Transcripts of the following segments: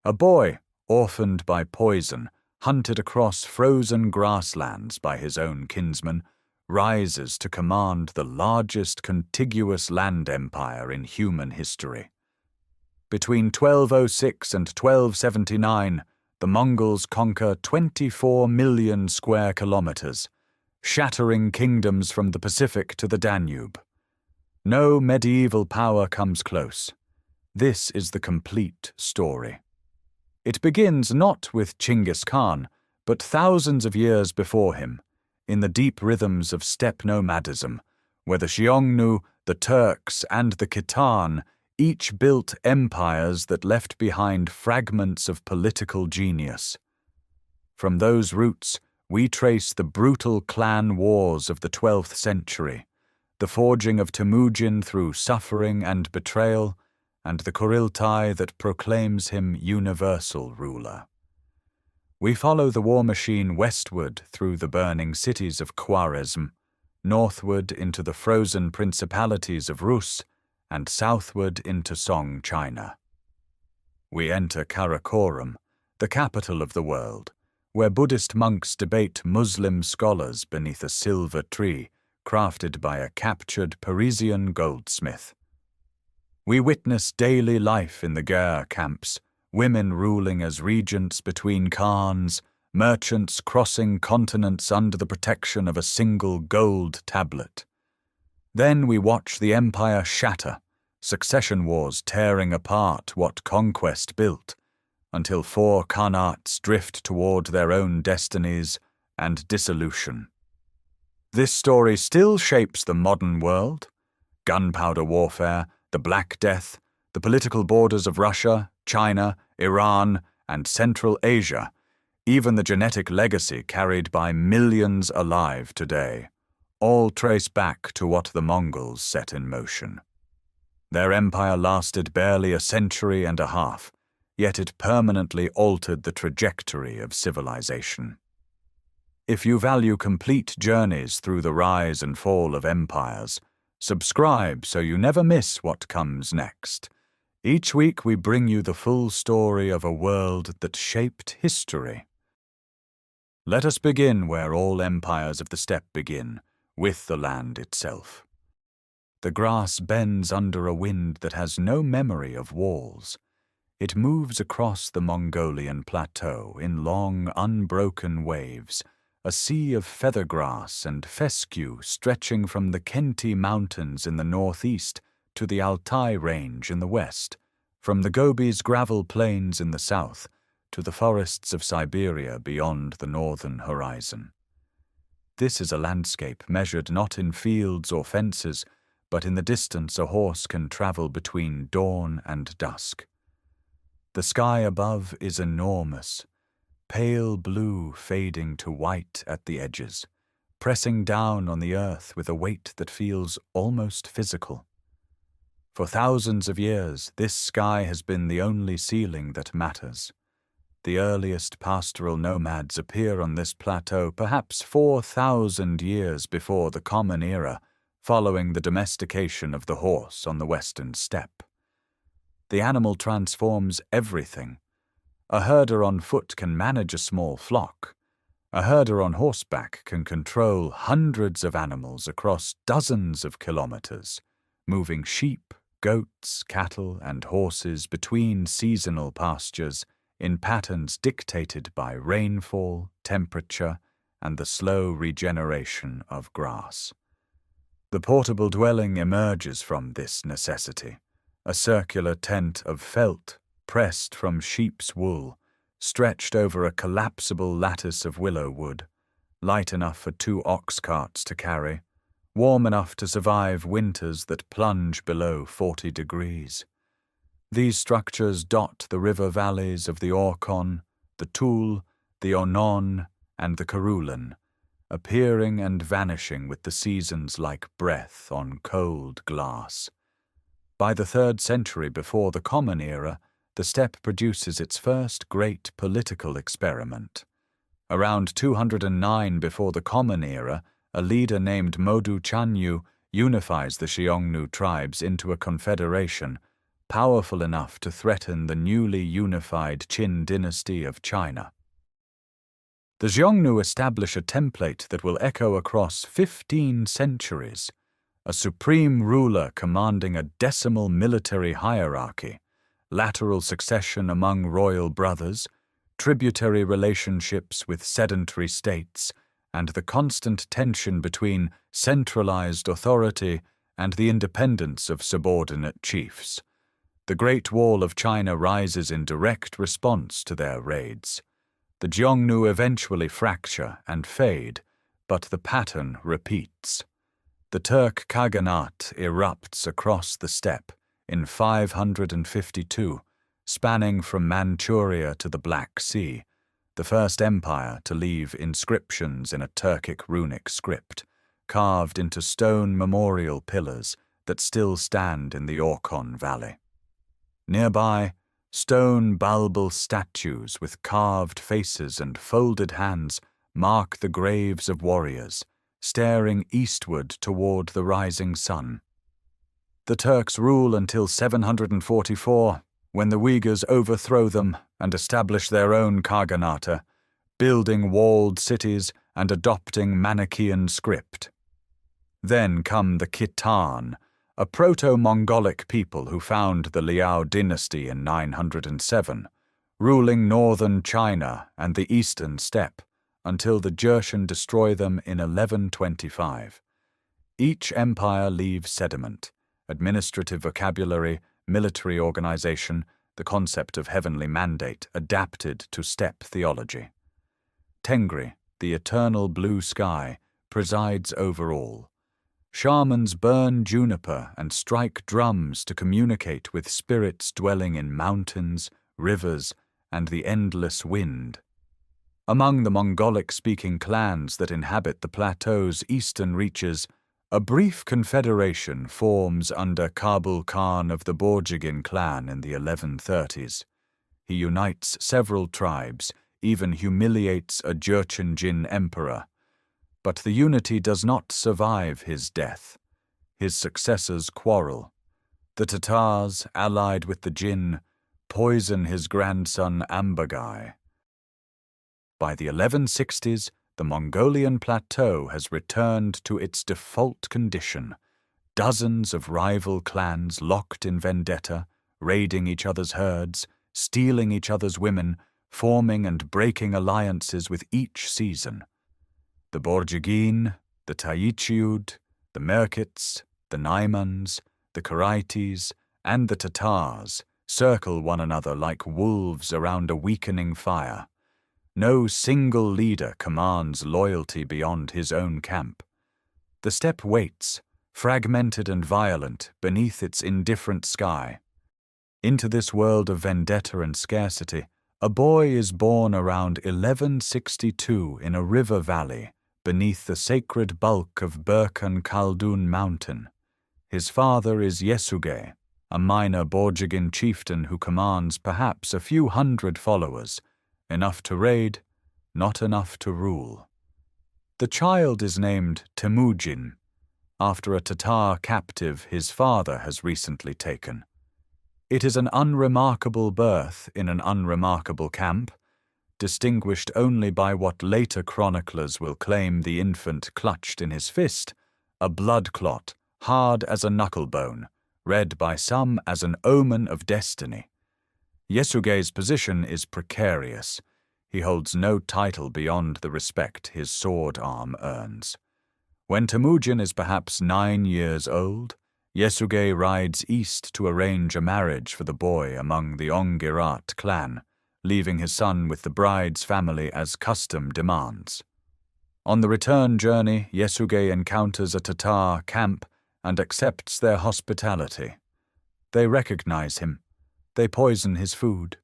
A boy, orphaned by poison, hunted across frozen grasslands by his own kinsmen, rises to command the largest contiguous land empire in human history. Between 1206 and 1279, the Mongols conquer 24 million square kilometers, shattering kingdoms from the Pacific to the Danube. No medieval power comes close. This is the complete story. It begins not with Genghis Khan, but thousands of years before him, in the deep rhythms of steppe nomadism, where the Xiongnu, the Turks, and the Khitan each built empires that left behind fragments of political genius. From those roots, we trace the brutal clan wars of the 12th century, the forging of Temüjin through suffering and betrayal, and the Kuriltai that proclaims him universal ruler. We follow the war machine westward through the burning cities of Khwarezm, northward into the frozen principalities of Rus, and southward into Song China. We enter Karakoram, the capital of the world, where Buddhist monks debate Muslim scholars beneath a silver tree crafted by a captured Parisian goldsmith. We witness daily life in the Ger camps, women ruling as regents between khans, merchants crossing continents under the protection of a single gold tablet. Then we watch the empire shatter, succession wars tearing apart what conquest built, until 4 khanates drift toward their own destinies and dissolution. This story still shapes the modern world. Gunpowder warfare, the Black Death, the political borders of Russia, China, Iran, and Central Asia, even the genetic legacy carried by millions alive today, all trace back to what the Mongols set in motion. Their empire lasted barely a century and a half, yet it permanently altered the trajectory of civilization. If you value complete journeys through the rise and fall of empires, subscribe so you never miss what comes next. Each week we bring you the full story of a world that shaped history. Let us begin where all empires of the steppe begin, with the land itself. The grass bends under a wind that has no memory of walls. It moves across the Mongolian plateau in long, unbroken waves, a sea of feathergrass and fescue stretching from the Khenti Mountains in the northeast to the Altai Range in the west, from the Gobi's gravel plains in the south to the forests of Siberia beyond the northern horizon. This is a landscape measured not in fields or fences, but in the distance a horse can travel between dawn and dusk. The sky above is enormous, pale blue fading to white at the edges, pressing down on the earth with a weight that feels almost physical. For thousands of years, this sky has been the only ceiling that matters. The earliest pastoral nomads appear on this plateau perhaps 4,000 years before the Common Era, following the domestication of the horse on the western steppe. The animal transforms everything. A herder on foot can manage a small flock. A herder on horseback can control hundreds of animals across dozens of kilometers, moving sheep, goats, cattle, and horses between seasonal pastures in patterns dictated by rainfall, temperature, and the slow regeneration of grass. The portable dwelling emerges from this necessity, a circular tent of felt pressed from sheep's wool, stretched over a collapsible lattice of willow wood, light enough for 2 ox carts to carry, warm enough to survive winters that plunge below 40 degrees. These structures dot the river valleys of the Orkhon, the Tul, the Onon, and the Kurulan, appearing and vanishing with the seasons like breath on cold glass. By the 3rd century before the Common Era, the steppe produces its first great political experiment. Around 209 before the Common Era, a leader named Modu Chanyu unifies the Xiongnu tribes into a confederation, powerful enough to threaten the newly unified Qin dynasty of China. The Xiongnu establish a template that will echo across 15 centuries, a supreme ruler commanding a decimal military hierarchy, lateral succession among royal brothers, tributary relationships with sedentary states, and the constant tension between centralized authority and the independence of subordinate chiefs. The Great Wall of China rises in direct response to their raids. The Xiongnu eventually fracture and fade, but the pattern repeats. The Turk Khaganate erupts across the steppe in 552, spanning from Manchuria to the Black Sea, the first empire to leave inscriptions in a Turkic runic script, carved into stone memorial pillars that still stand in the Orkhon Valley. Nearby, stone bulbal statues with carved faces and folded hands mark the graves of warriors, staring eastward toward the rising sun. The Turks rule until 744, when the Uyghurs overthrow them and establish their own Khaganate, building walled cities and adopting Manichaean script. Then come the Khitan, a proto-Mongolic people who found the Liao dynasty in 907, ruling northern China and the eastern steppe until the Jurchen destroy them in 1125. Each empire leaves sediment, administrative vocabulary, military organization, the concept of heavenly mandate adapted to steppe theology. Tengri, the eternal blue sky, presides over all. Shamans burn juniper and strike drums to communicate with spirits dwelling in mountains, rivers, and the endless wind. Among the Mongolic-speaking clans that inhabit the plateau's eastern reaches, a brief confederation forms under Kabul Khan of the Borjigin clan in the 1130s. He unites several tribes, even humiliates a Jurchen Jin emperor. But the unity does not survive his death. His successors quarrel. The Tatars, allied with the Jin, poison his grandson Ambagai. By the 1160s, the Mongolian plateau has returned to its default condition. Dozens of rival clans locked in vendetta, raiding each other's herds, stealing each other's women, forming and breaking alliances with each season. The Borjigin, the Taichiud, the Merkits, the Naimans, the Karaites, and the Tatars circle one another like wolves around a weakening fire. No single leader commands loyalty beyond his own camp. The steppe waits, fragmented and violent, beneath its indifferent sky. Into this world of vendetta and scarcity, a boy is born around 1162 in a river valley beneath the sacred bulk of Burkhan Khaldun mountain. His father is Yesuge, a minor Borjigin chieftain who commands perhaps a few hundred followers, enough to raid, not enough to rule. The child is named Temüjin, after a Tatar captive his father has recently taken. It is an unremarkable birth in an unremarkable camp, distinguished only by what later chroniclers will claim the infant clutched in his fist, a blood clot hard as a knucklebone, read by some as an omen of destiny. Yesuge's position is precarious. He holds no title beyond the respect his sword arm earns. When Temüjin is perhaps 9 years old, Yesuge rides east to arrange a marriage for the boy among the Ongirat clan, leaving his son with the bride's family as custom demands. On the return journey, Yesuge encounters a Tatar camp and accepts their hospitality. They recognize him. They poison his food.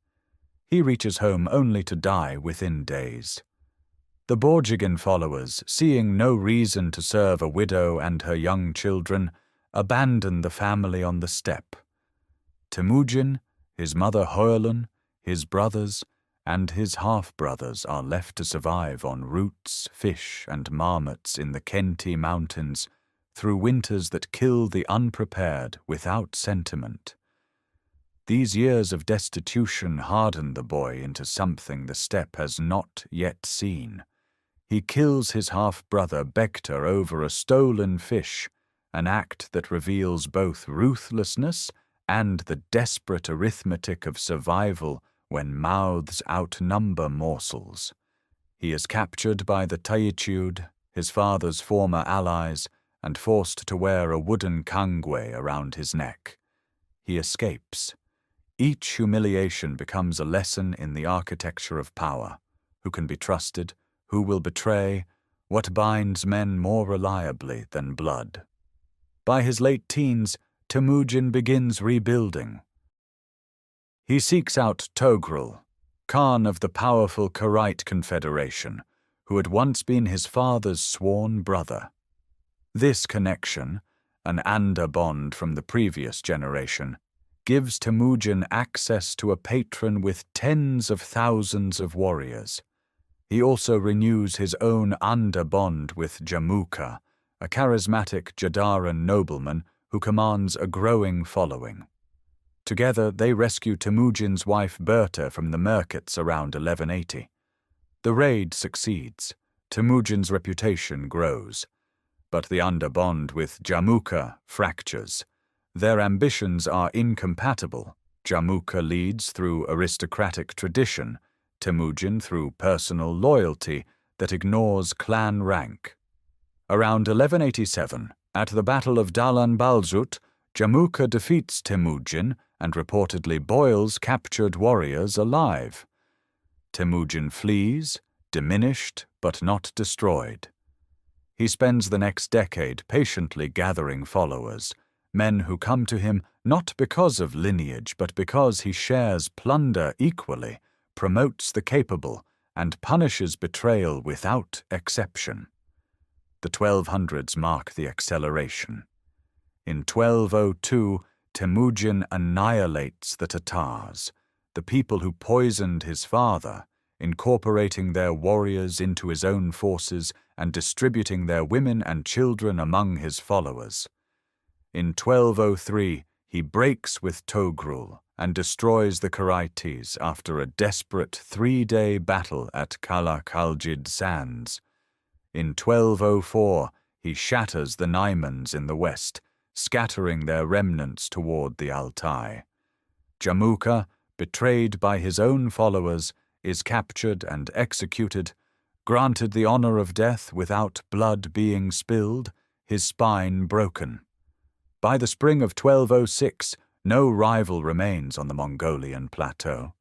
He reaches home only to die within days. The Borjigin followers, seeing no reason to serve a widow and her young children, abandon the family on the steppe. Temüjin, his mother Hoelun, his brothers, and his half-brothers are left to survive on roots, fish, and marmots in the Khenti mountains through winters that kill the unprepared without sentiment. These years of destitution harden the boy into something the steppe has not yet seen. He kills his half-brother Bektar over a stolen fish, an act that reveals both ruthlessness and the desperate arithmetic of survival when mouths outnumber morsels. He is captured by the Temüjin, his father's former allies, and forced to wear a wooden kangwe around his neck. He escapes. Each humiliation becomes a lesson in the architecture of power. Who can be trusted? Who will betray? What binds men more reliably than blood? By his late teens, Temüjin begins rebuilding. He seeks out Togrul, Khan of the powerful Karaite Confederation, who had once been his father's sworn brother. This connection, an Anda bond from the previous generation, gives Temüjin access to a patron with tens of thousands of warriors. He also renews his own Anda bond with Jamuka, a charismatic Jadaran nobleman who commands a growing following. Together they rescue Temüjin's wife Berta from the Merkits around 1180. The raid succeeds. Temüjin's reputation grows. But the Anda bond with Jamuka fractures. Their ambitions are incompatible. Jamuka leads through aristocratic tradition, Temüjin through personal loyalty that ignores clan rank. Around 1187, at the Battle of Dalan Balzut, Jamuka defeats Temüjin and reportedly boils captured warriors alive. Temüjin flees, diminished but not destroyed. He spends the next decade patiently gathering followers, men who come to him not because of lineage but because he shares plunder equally, promotes the capable, and punishes betrayal without exception. The 1200s mark the acceleration. In 1202, Temüjin annihilates the Tatars, the people who poisoned his father, incorporating their warriors into his own forces and distributing their women and children among his followers. In 1203, he breaks with Togrul and destroys the Karaites after a desperate 3-day battle at Kala Khaljid Sands. In 1204, he shatters the Naimans in the west, scattering their remnants toward the Altai. Jamuka, betrayed by his own followers, is captured and executed, granted the honor of death without blood being spilled, his spine broken. By the spring of 1206, no rival remains on the Mongolian plateau.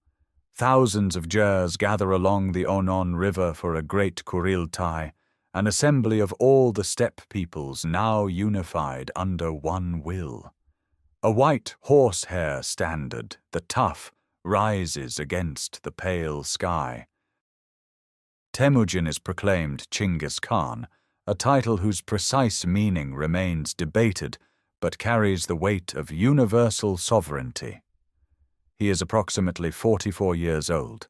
Thousands of Jers gather along the Onon River for a great Kuriltai, an assembly of all the steppe peoples now unified under one will. A white horsehair standard, the Tuff, rises against the pale sky. Temüjin is proclaimed Genghis Khan, a title whose precise meaning remains debated but carries the weight of universal sovereignty. He is approximately 44 years old.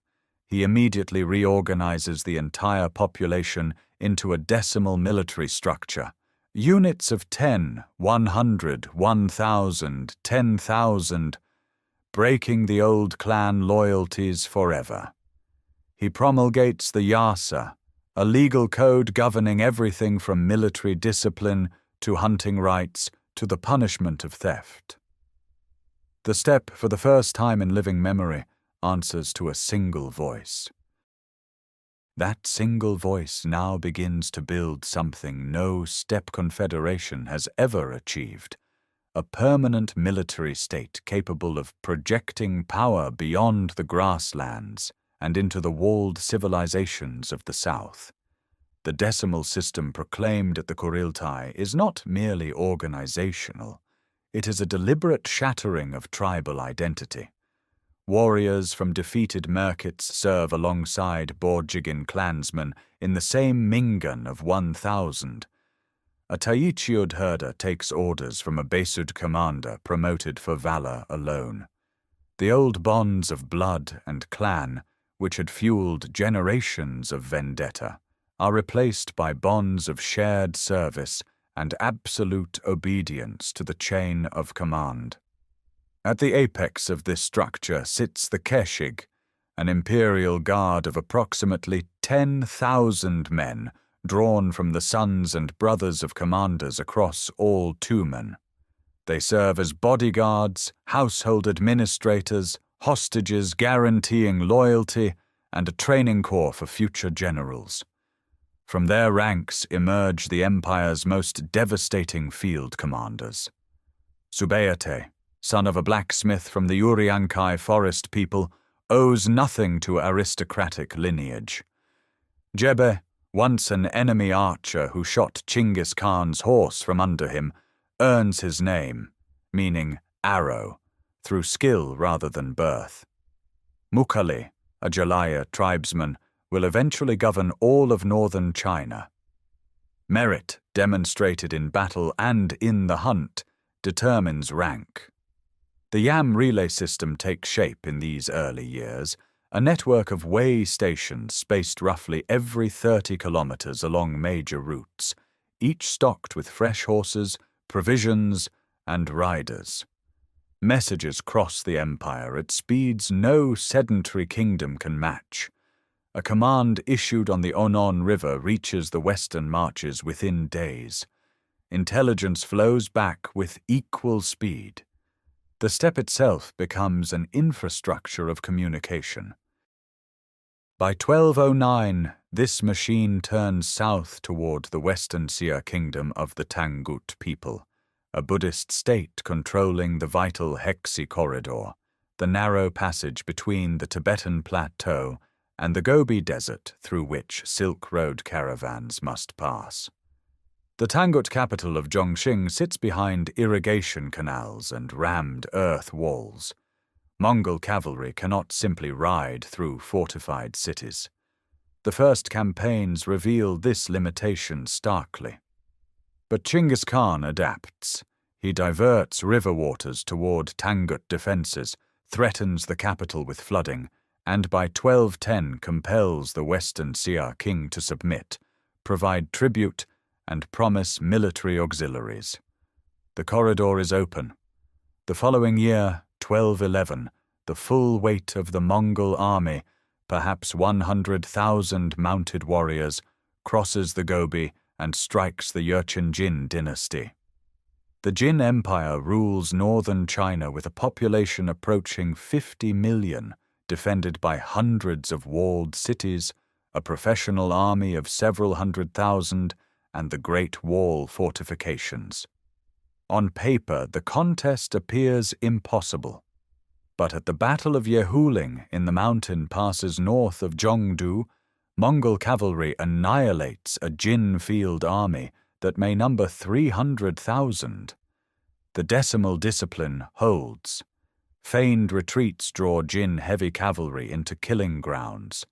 He immediately reorganizes the entire population into a decimal military structure. Units of 10, 100, 1,000, 10,000, breaking the old clan loyalties forever. He promulgates the Yasa, a legal code governing everything from military discipline to hunting rights to the punishment of theft. The steppe, for the first time in living memory, answers to a single voice. That single voice now begins to build something no steppe confederation has ever achieved, a permanent military state capable of projecting power beyond the grasslands and into the walled civilizations of the south. The decimal system proclaimed at the Kuriltai is not merely organizational, it is a deliberate shattering of tribal identity. Warriors from defeated Merkits serve alongside Borjigin clansmen in the same Mingan of 1,000. A Temüjin herder takes orders from a Besud commander promoted for valor alone. The old bonds of blood and clan, which had fueled generations of vendetta, are replaced by bonds of shared service and absolute obedience to the chain of command. At the apex of this structure sits the Keshig, an imperial guard of approximately 10,000 men drawn from the sons and brothers of commanders across all Tumen. They serve as bodyguards, household administrators, hostages guaranteeing loyalty, and a training corps for future generals. From their ranks emerge the empire's most devastating field commanders. Subeate, son of a blacksmith from the Uriankai forest people, owes nothing to aristocratic lineage. Jebe, once an enemy archer who shot Genghis Khan's horse from under him, earns his name, meaning arrow, through skill rather than birth. Mukali, a Jalaya tribesman, will eventually govern all of northern China. Merit, demonstrated in battle and in the hunt, determines rank. The Yam relay system takes shape in these early years, a network of way stations spaced roughly every 30 kilometers along major routes, each stocked with fresh horses, provisions, and riders. Messages cross the empire at speeds no sedentary kingdom can match. A command issued on the Onon River reaches the western marches within days. Intelligence flows back with equal speed. The steppe itself becomes an infrastructure of communication. By 1209, this machine turns south toward the western Xia kingdom of the Tangut people, a Buddhist state controlling the vital Hexi corridor, the narrow passage between the Tibetan plateau and the Gobi Desert through which Silk Road caravans must pass. The Tangut capital of Zhongxing sits behind irrigation canals and rammed earth walls. Mongol cavalry cannot simply ride through fortified cities. The first campaigns reveal this limitation starkly. But Genghis Khan adapts. He diverts river waters toward Tangut defenses, threatens the capital with flooding, and by 1210 compels the Western Xia king to submit, provide tribute, and promise military auxiliaries. The corridor is open. The following year, 1211, the full weight of the Mongol army, perhaps 100,000 mounted warriors, crosses the Gobi and strikes the Jurchen Jin dynasty. The Jin Empire rules northern China with a population approaching 50 million, defended by hundreds of walled cities, a professional army of several 100,000, and the Great Wall fortifications. On paper, the contest appears impossible. But at the Battle of Yehuling in the mountain passes north of Zhongdu, Mongol cavalry annihilates a Jin field army that may number 300,000. The decimal discipline holds. Feigned retreats draw Jin heavy cavalry into killing grounds.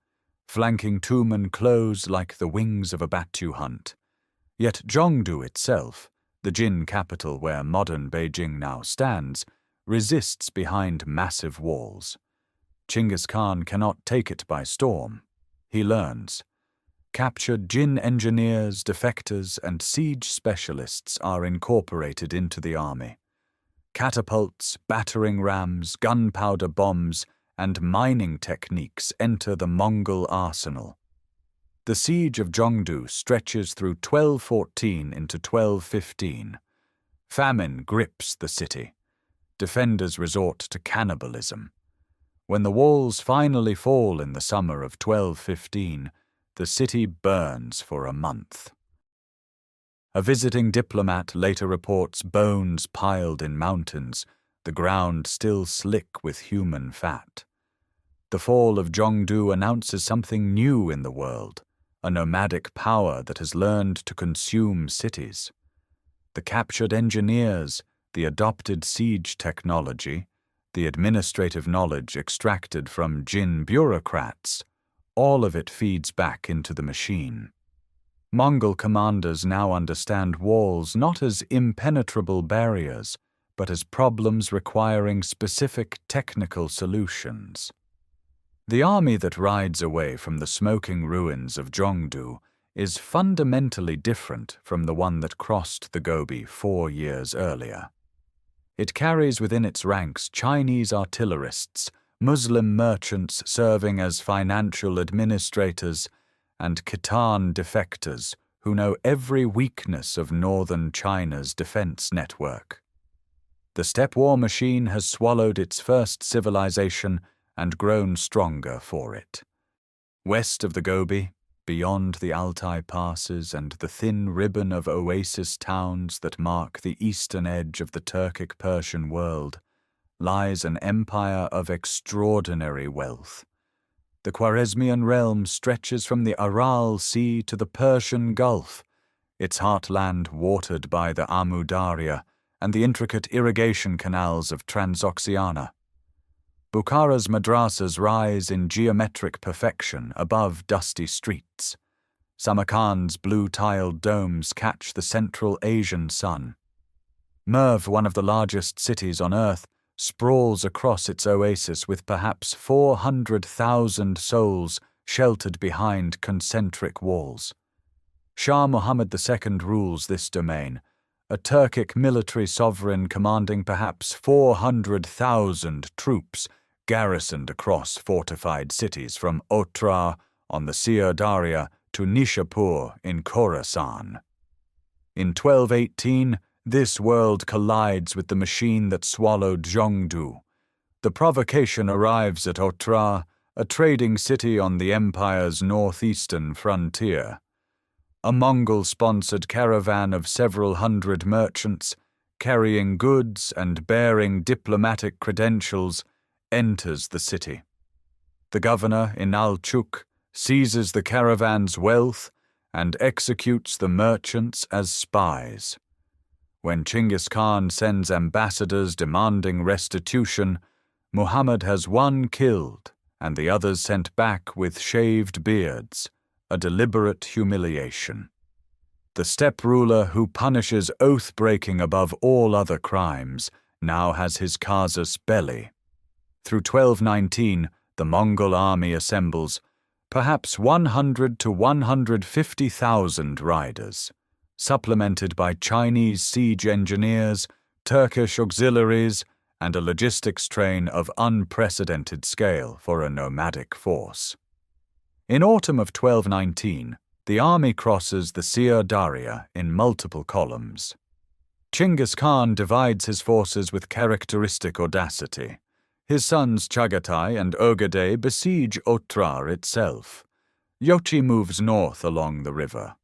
Flanking Tumen close like the wings of a batu hunt. Yet Zhongdu itself, the Jin capital where modern Beijing now stands, resists behind massive walls. Genghis Khan cannot take it by storm. He learns. Captured Jin engineers, defectors, and siege specialists are incorporated into the army. Catapults, battering rams, gunpowder bombs, and mining techniques enter the Mongol arsenal. The siege of Zhongdu stretches through 1214 into 1215. Famine grips the city. Defenders resort to cannibalism. When the walls finally fall in the summer of 1215, the city burns for a month. A visiting diplomat later reports bones piled in mountains, the ground still slick with human fat. The fall of Zhongdu announces something new in the world, a nomadic power that has learned to consume cities. The captured engineers, the adopted siege technology, the administrative knowledge extracted from Jin bureaucrats, all of it feeds back into the machine. Mongol commanders now understand walls not as impenetrable barriers, but as problems requiring specific technical solutions. The army that rides away from the smoking ruins of Zhongdu is fundamentally different from the one that crossed the Gobi 4 years earlier. It carries within its ranks Chinese artillerists, Muslim merchants serving as financial administrators, and Khitan defectors who know every weakness of northern China's defense network. The steppe war machine has swallowed its first civilization and grown stronger for it. West of the Gobi, beyond the Altai passes and the thin ribbon of oasis towns that mark the eastern edge of the Turkic-Persian world, lies an empire of extraordinary wealth. The Khwarezmian realm stretches from the Aral Sea to the Persian Gulf, its heartland watered by the Amu Darya and the intricate irrigation canals of Transoxiana. Bukhara's madrasas rise in geometric perfection above dusty streets. Samarkand's blue-tiled domes catch the Central Asian sun. Merv, one of the largest cities on earth, sprawls across its oasis with perhaps 400,000 souls sheltered behind concentric walls. Shah Muhammad II rules this domain, a Turkic military sovereign commanding perhaps 400,000 troops garrisoned across fortified cities from Otrar on the Syr Darya to Nishapur in Khorasan. In 1218, this world collides with the machine that swallowed Zhongdu. The provocation arrives at Otrar, a trading city on the empire's northeastern frontier. A Mongol-sponsored caravan of several hundred merchants, carrying goods and bearing diplomatic credentials, enters the city. The governor, Inalchuk, seizes the caravan's wealth and executes the merchants as spies. When Genghis Khan sends ambassadors demanding restitution, Muhammad has one killed and the others sent back with shaved beards, a deliberate humiliation. The steppe ruler who punishes oath-breaking above all other crimes now has his casus belli. Through 1219, the Mongol army assembles, perhaps 100 to 150,000 riders, supplemented by Chinese siege engineers, Turkish auxiliaries, and a logistics train of unprecedented scale for a nomadic force. In autumn of 1219, the army crosses the Syr Darya in multiple columns. Genghis Khan divides his forces with characteristic audacity. His sons Chagatai and Ogedei besiege Otrar itself. Yochi moves north along the river.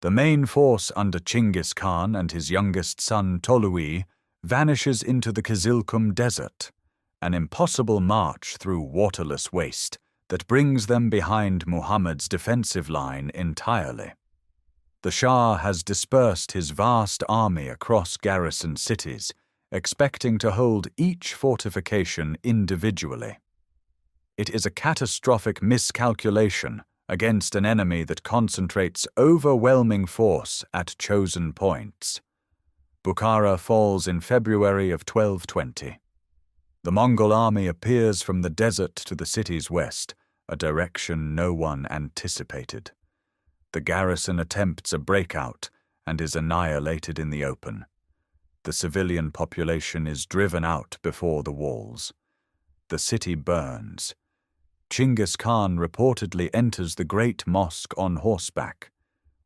The main force under Genghis Khan and his youngest son Tolui vanishes into the Kizilkum Desert, an impossible march through waterless waste that brings them behind Muhammad's defensive line entirely. The Shah has dispersed his vast army across garrison cities, expecting to hold each fortification individually. It is a catastrophic miscalculation against an enemy that concentrates overwhelming force at chosen points. Bukhara falls in February of 1220. The Mongol army appears from the desert to the city's west, a direction no one anticipated. The garrison attempts a breakout and is annihilated in the open. The civilian population is driven out before the walls. The city burns. Genghis Khan reportedly enters the great mosque on horseback.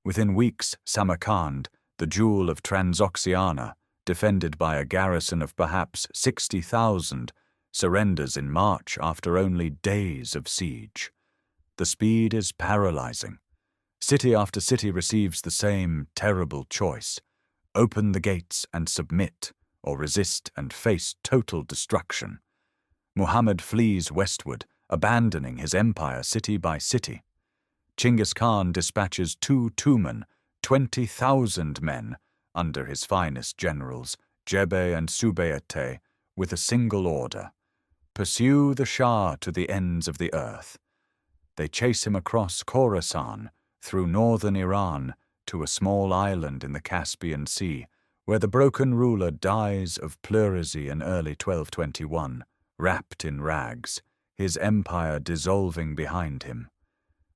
Within weeks, Samarkand, the jewel of Transoxiana, defended by a garrison of perhaps 60,000, surrenders in March after only days of siege. The speed is paralyzing. City after city receives the same terrible choice: open the gates and submit, or resist and face total destruction. Muhammad flees westward, abandoning his empire city by city. Genghis Khan dispatches 2 Tumen, 20,000 men, under his finest generals, Jebe and Sube'ete, with a single order: pursue the Shah to the ends of the earth. They chase him across Khorasan, through northern Iran, to a small island in the Caspian Sea, where the broken ruler dies of pleurisy in early 1221, wrapped in rags, his empire dissolving behind him.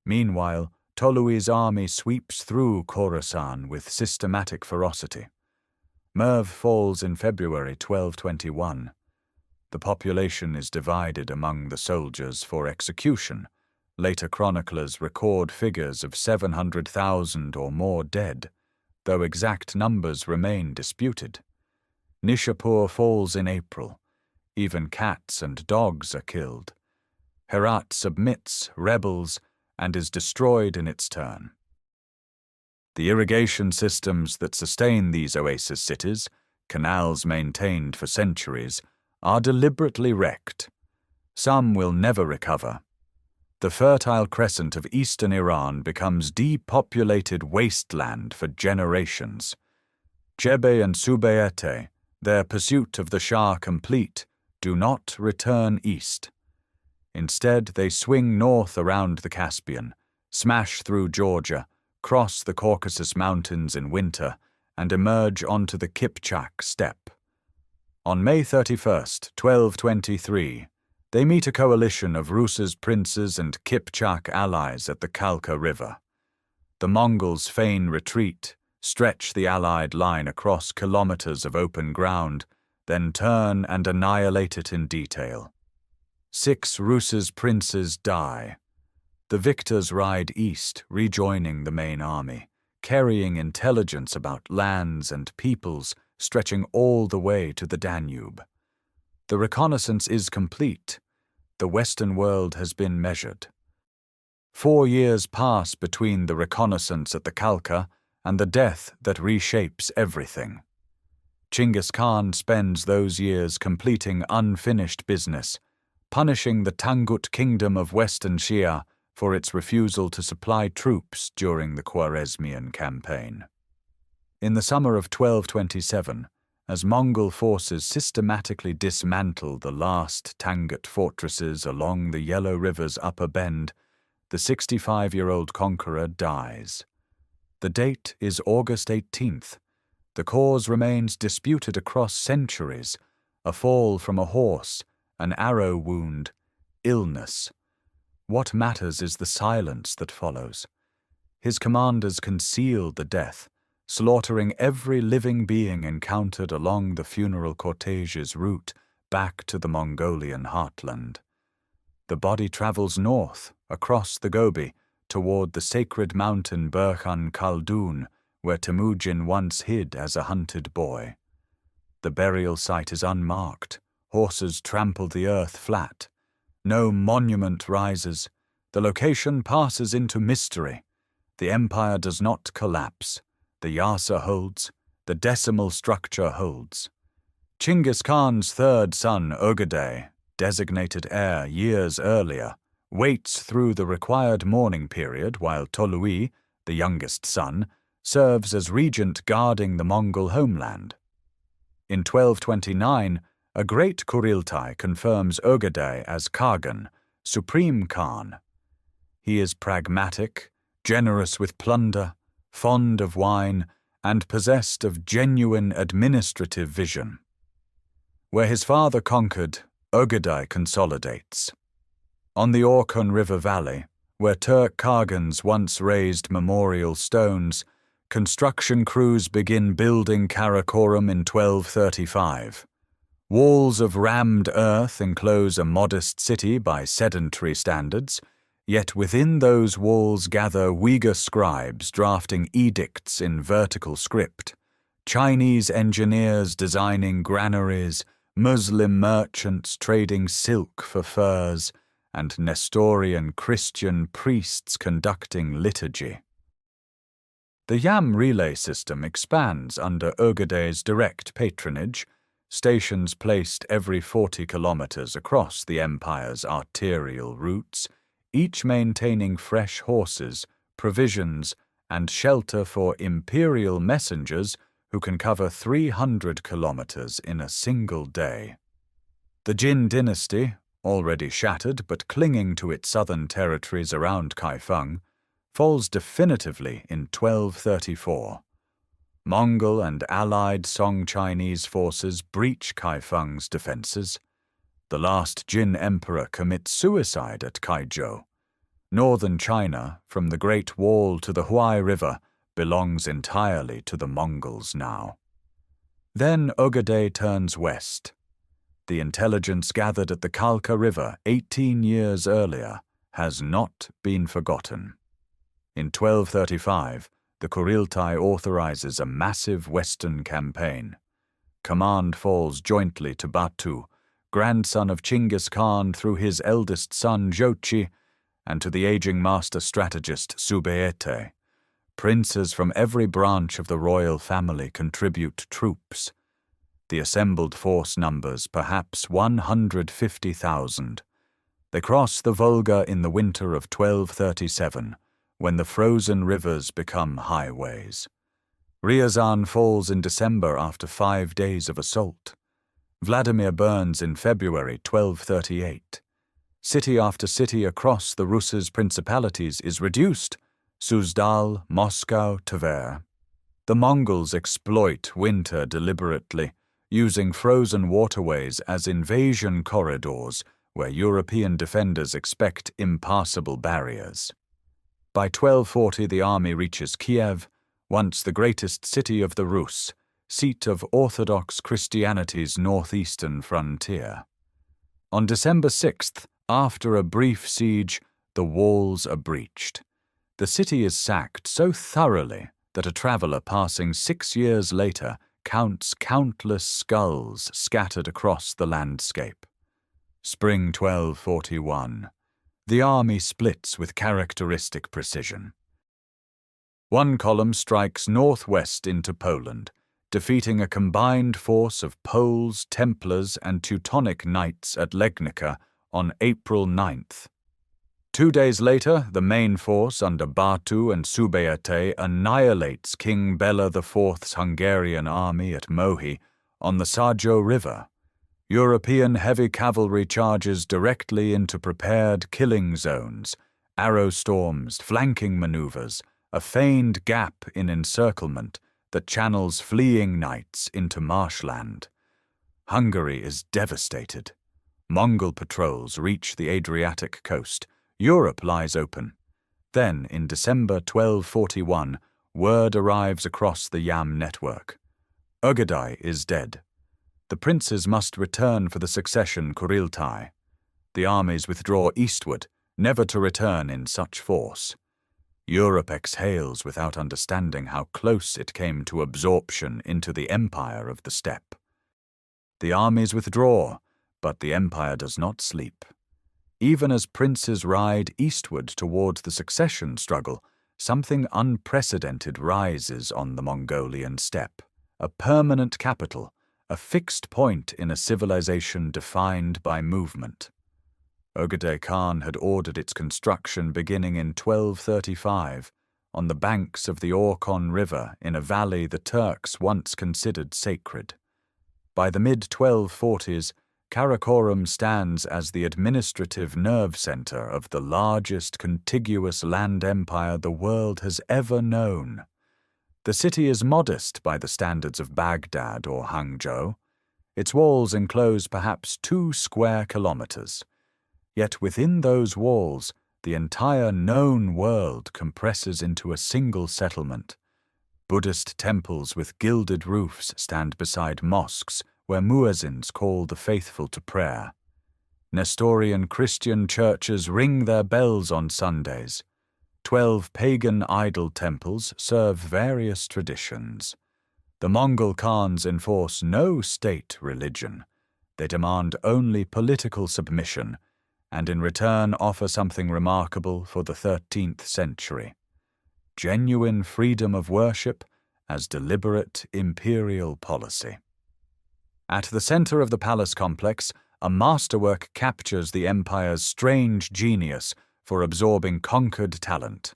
Meanwhile, Tolui's army sweeps through Khorasan with systematic ferocity. Merv falls in February 1221. The population is divided among the soldiers for execution. Later chroniclers record figures of 700,000 or more dead, though exact numbers remain disputed. Nishapur falls in April. Even cats and dogs are killed. Herat submits, rebels, and is destroyed in its turn. The irrigation systems that sustain these oasis cities, canals maintained for centuries, are deliberately wrecked. Some will never recover. The fertile crescent of eastern Iran becomes depopulated wasteland for generations. Jebe and Subeyete, their pursuit of the Shah complete, do not return east. Instead, they swing north around the Caspian, smash through Georgia, cross the Caucasus Mountains in winter, and emerge onto the Kipchak steppe. On May 31, 1223, they meet a coalition of Rus's princes and Kipchak allies at the Kalka River. The Mongols feign retreat, stretch the allied line across kilometers of open ground, then turn and annihilate it in detail. 6 Rus's princes die. The victors ride east, rejoining the main army, carrying intelligence about lands and peoples stretching all the way to the Danube. The reconnaissance is complete. The Western world has been measured. 4 years pass between the reconnaissance at the Kalka and the death that reshapes everything. Genghis Khan spends those years completing unfinished business, punishing the Tangut kingdom of Western Shia for its refusal to supply troops during the Khwarezmian campaign. In the summer of 1227, as Mongol forces systematically dismantle the last Tangut fortresses along the Yellow River's upper bend, the 65-year-old conqueror dies. The date is August 18th. The cause remains disputed across centuries: a fall from a horse, an arrow wound, illness. What matters is the silence that follows. His commanders concealed the death, slaughtering every living being encountered along the funeral cortege's route back to the Mongolian heartland. The body travels north, across the Gobi, toward the sacred mountain Burkhan Khaldun, where Temüjin once hid as a hunted boy. The burial site is unmarked. Horses trample the earth flat. No monument rises. The location passes into mystery. The empire does not collapse. The Yasa holds. The decimal structure holds. Genghis Khan's third son, Ögedei, designated heir years earlier, waits through the required mourning period while Tolui, the youngest son, serves as regent guarding the Mongol homeland. In 1229, a great Kuriltai confirms Ögedei as Khagan, Supreme Khan. He is pragmatic, generous with plunder, fond of wine, and possessed of genuine administrative vision. Where his father conquered, Ögedei consolidates. On the Orkhon River Valley, where Turk Khagans once raised memorial stones, construction crews begin building Karakorum in 1235. Walls of rammed earth enclose a modest city by sedentary standards, yet within those walls gather Uyghur scribes drafting edicts in vertical script, Chinese engineers designing granaries, Muslim merchants trading silk for furs, and Nestorian Christian priests conducting liturgy. The Yam relay system expands under Ögedei's direct patronage, stations placed every 40 kilometers across the empire's arterial routes, each maintaining fresh horses, provisions, and shelter for imperial messengers who can cover 300 kilometers in a single day. The Jin dynasty, already shattered but clinging to its southern territories around Kaifeng, falls definitively in 1234. Mongol and allied Song-Chinese forces breach Kaifeng's defenses. The last Jin emperor commits suicide at Kaizhou. Northern China, from the Great Wall to the Huai River, belongs entirely to the Mongols now. Then Ögedei turns west. The intelligence gathered at the Kalka River 18 years earlier has not been forgotten. In 1235, the Kuriltai authorizes a massive western campaign. Command falls jointly to Batu, grandson of Genghis Khan through his eldest son Jochi, and to the aging master strategist Sube'ete. Princes from every branch of the royal family contribute troops. The assembled force numbers perhaps 150,000. They cross the Volga in the winter of 1237, when the frozen rivers become highways. Ryazan falls in December after 5 days of assault. Vladimir burns in February 1238. City after city across the Rus's principalities is reduced: Suzdal, Moscow, Tver. The Mongols exploit winter deliberately, using frozen waterways as invasion corridors where European defenders expect impassable barriers. By 1240 the army reaches Kiev, once the greatest city of the Rus, seat of Orthodox Christianity's northeastern frontier. On December 6th, after a brief siege, the walls are breached. The city is sacked so thoroughly that a traveler passing 6 years later counts countless skulls scattered across the landscape. Spring 1241. The army splits with characteristic precision. One column strikes northwest into Poland, defeating a combined force of Poles, Templars, and Teutonic Knights at Legnica on April 9th. 2 days later, the main force under Batu and Sube'ete annihilates King Bela IV's Hungarian army at Mohi on the Sajo River. European heavy cavalry charges directly into prepared killing zones, arrow storms, flanking maneuvers, a feigned gap in encirclement that channels fleeing knights into marshland. Hungary is devastated. Mongol patrols reach the Adriatic coast. Europe lies open. Then, in December 1241, word arrives across the Yam network. Ögedei is dead. The princes must return for the succession Kuriltai. The armies withdraw eastward, never to return in such force. Europe exhales without understanding how close it came to absorption into the empire of the steppe. The armies withdraw, but the empire does not sleep. Even as princes ride eastward towards the succession struggle, something unprecedented rises on the Mongolian steppe, a permanent capital, a fixed point in a civilization defined by movement. Ögedei Khan had ordered its construction beginning in 1235, on the banks of the Orkhon River in a valley the Turks once considered sacred. By the mid-1240s, Karakorum stands as the administrative nerve center of the largest contiguous land empire the world has ever known. The city is modest by the standards of Baghdad or Hangzhou. Its walls enclose perhaps 2 square kilometers. Yet within those walls, the entire known world compresses into a single settlement. Buddhist temples with gilded roofs stand beside mosques where muezzins call the faithful to prayer. Nestorian Christian churches ring their bells on Sundays. 12 pagan idol temples serve various traditions. The Mongol Khans enforce no state religion. They demand only political submission, and in return offer something remarkable for the 13th century: genuine freedom of worship as deliberate imperial policy. At the center of the palace complex, a masterwork captures the empire's strange genius for absorbing conquered talent.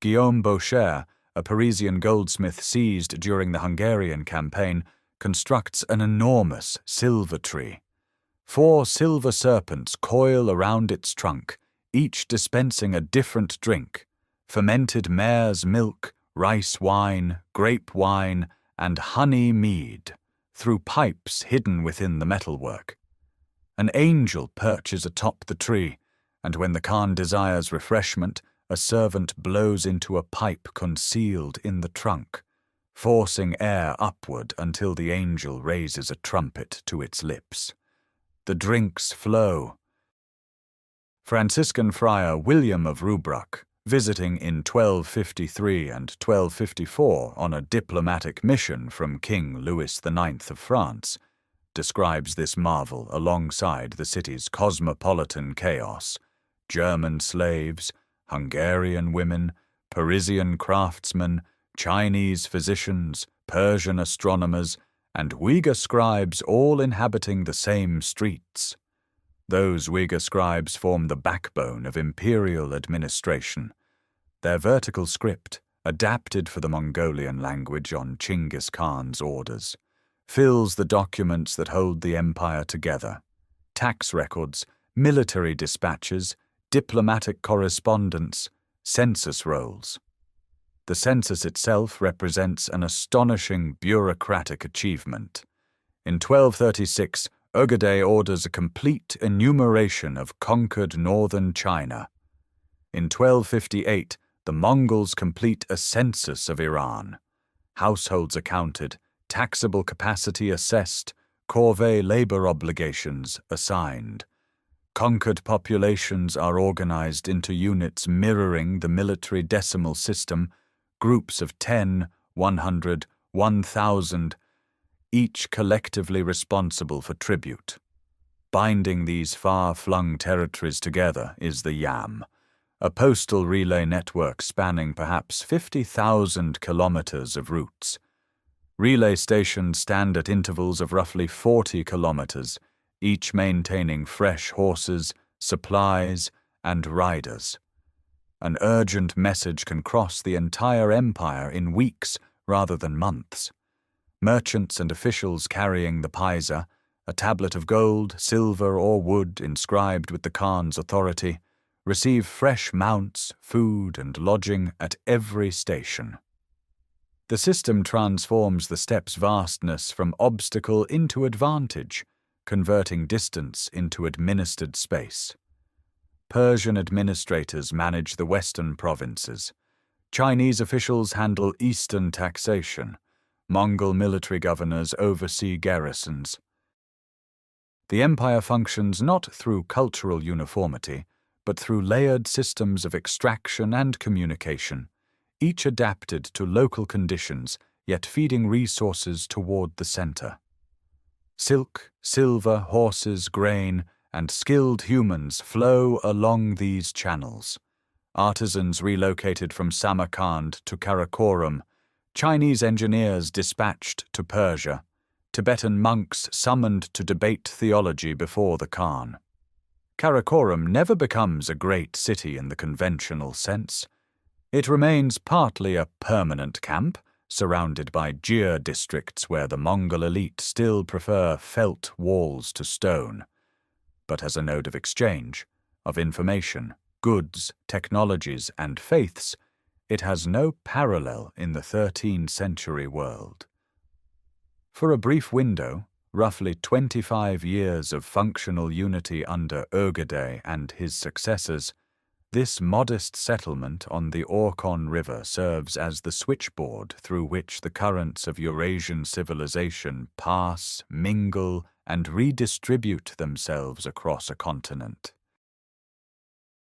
Guillaume Boucher, a Parisian goldsmith seized during the Hungarian campaign, constructs an enormous silver tree. 4 silver serpents coil around its trunk, each dispensing a different drink: fermented mare's milk, rice wine, grape wine, and honey mead, through pipes hidden within the metalwork. An angel perches atop the tree, and when the Khan desires refreshment, a servant blows into a pipe concealed in the trunk. forcing air upward until the angel raises a trumpet to its lips. The drinks flow. Franciscan friar William of Rubruck, visiting in 1253 and 1254 on a diplomatic mission from King Louis IX of France, describes this marvel alongside the city's cosmopolitan chaos: German slaves, Hungarian women, Parisian craftsmen, Chinese physicians, Persian astronomers, and Uyghur scribes all inhabiting the same streets. Those Uyghur scribes form the backbone of imperial administration. Their vertical script, adapted for the Mongolian language on Genghis Khan's orders, fills the documents that hold the empire together: tax records, military dispatches, diplomatic correspondence, census rolls. The census itself represents an astonishing bureaucratic achievement. In 1236, Ögedei orders a complete enumeration of conquered northern China. In 1258, the Mongols complete a census of Iran. Households are counted, taxable capacity assessed, corvée labor obligations assigned. Conquered populations are organized into units mirroring the military decimal system, groups of 10, 100, 1,000, each collectively responsible for tribute. Binding these far-flung territories together is the Yam, a postal relay network spanning perhaps 50,000 kilometers of routes. Relay stations stand at intervals of roughly 40 kilometers, each maintaining fresh horses, supplies, and riders. An urgent message can cross the entire empire in weeks rather than months. Merchants and officials carrying the paisa, a tablet of gold, silver, or wood inscribed with the Khan's authority, receive fresh mounts, food, and lodging at every station. The system transforms the steppe's vastness from obstacle into advantage, converting distance into administered space. Persian administrators manage the western provinces. Chinese officials handle eastern taxation. Mongol military governors oversee garrisons. The empire functions not through cultural uniformity, but through layered systems of extraction and communication, each adapted to local conditions, yet feeding resources toward the center. Silk, silver, horses, grain, and skilled humans flow along these channels. Artisans relocated from Samarkand to Karakorum, Chinese engineers dispatched to Persia, Tibetan monks summoned to debate theology before the Khan. Karakorum never becomes a great city in the conventional sense. It remains partly a permanent camp, surrounded by Jia districts where the Mongol elite still prefer felt walls to stone, but as a node of exchange, of information, goods, technologies, and faiths, it has no parallel in the 13th century world. For a brief window, roughly 25 years of functional unity under Ögedei and his successors, this modest settlement on the Orkhon River serves as the switchboard through which the currents of Eurasian civilization pass, mingle, and redistribute themselves across a continent.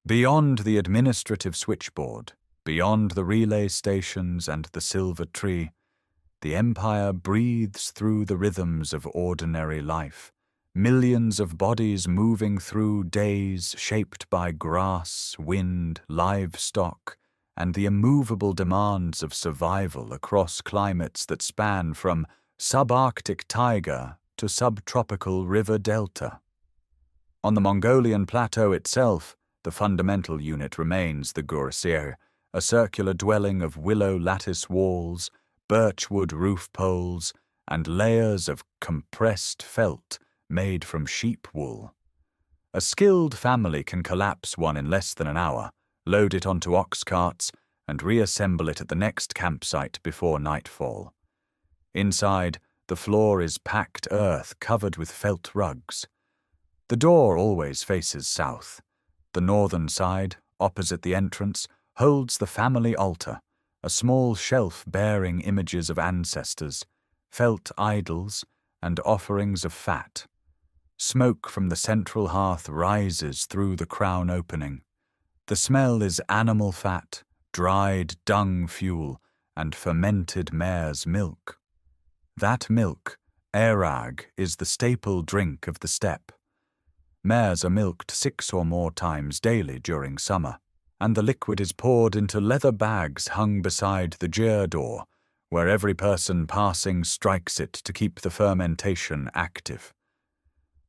Beyond the administrative switchboard, beyond the relay stations and the silver tree, the empire breathes through the rhythms of ordinary life, millions of bodies moving through days shaped by grass, wind, livestock, and the immovable demands of survival across climates that span from subarctic taiga to subtropical river delta. On the Mongolian plateau itself, the fundamental unit remains the gursier, a circular dwelling of willow lattice walls, birchwood roof poles, and layers of compressed felt made from sheep wool. A skilled family can collapse one in less than an hour, load it onto ox carts, and reassemble it at the next campsite before nightfall. Inside, the floor is packed earth covered with felt rugs. The door always faces south. The northern side, opposite the entrance, holds the family altar, a small shelf bearing images of ancestors, felt idols, and offerings of fat. Smoke from the central hearth rises through the crown opening. The smell is animal fat, dried dung fuel, and fermented mare's milk. That milk, airag, is the staple drink of the steppe. Mares are milked 6 or more times daily during summer, and the liquid is poured into leather bags hung beside the gyr door, where every person passing strikes it to keep the fermentation active.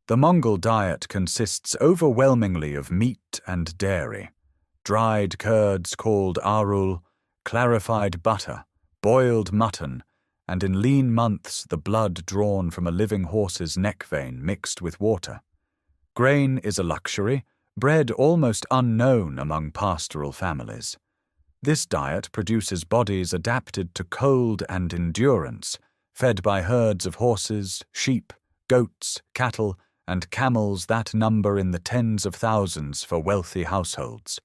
The Mongol diet consists overwhelmingly of meat and dairy, dried curds called arul, clarified butter, boiled mutton, and in lean months the blood drawn from a living horse's neck vein mixed with water. Grain is a luxury, bread almost unknown among pastoral families. This diet produces bodies adapted to cold and endurance, fed by herds of horses, sheep, goats, cattle, and camels that number in the tens of thousands for wealthy households.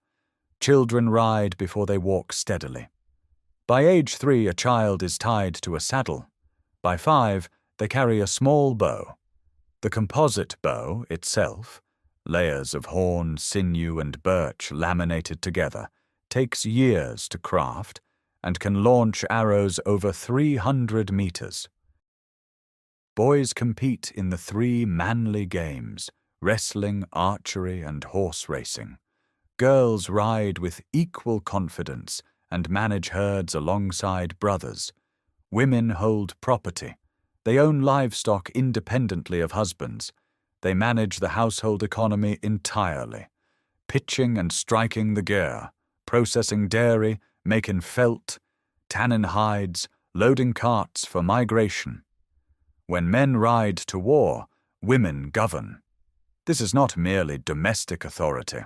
Children ride before they walk steadily. By age 3, a child is tied to a saddle. By 5, they carry a small bow. The composite bow itself, layers of horn, sinew, and birch laminated together, takes years to craft and can launch arrows over 300 meters. Boys compete in the 3 manly games, wrestling, archery, and horse racing. Girls ride with equal confidence and manage herds alongside brothers. Women hold property. They own livestock independently of husbands. They manage the household economy entirely, pitching and striking the gyr, processing dairy, making felt, tannin hides, loading carts for migration. When men ride to war, women govern. This is not merely domestic authority.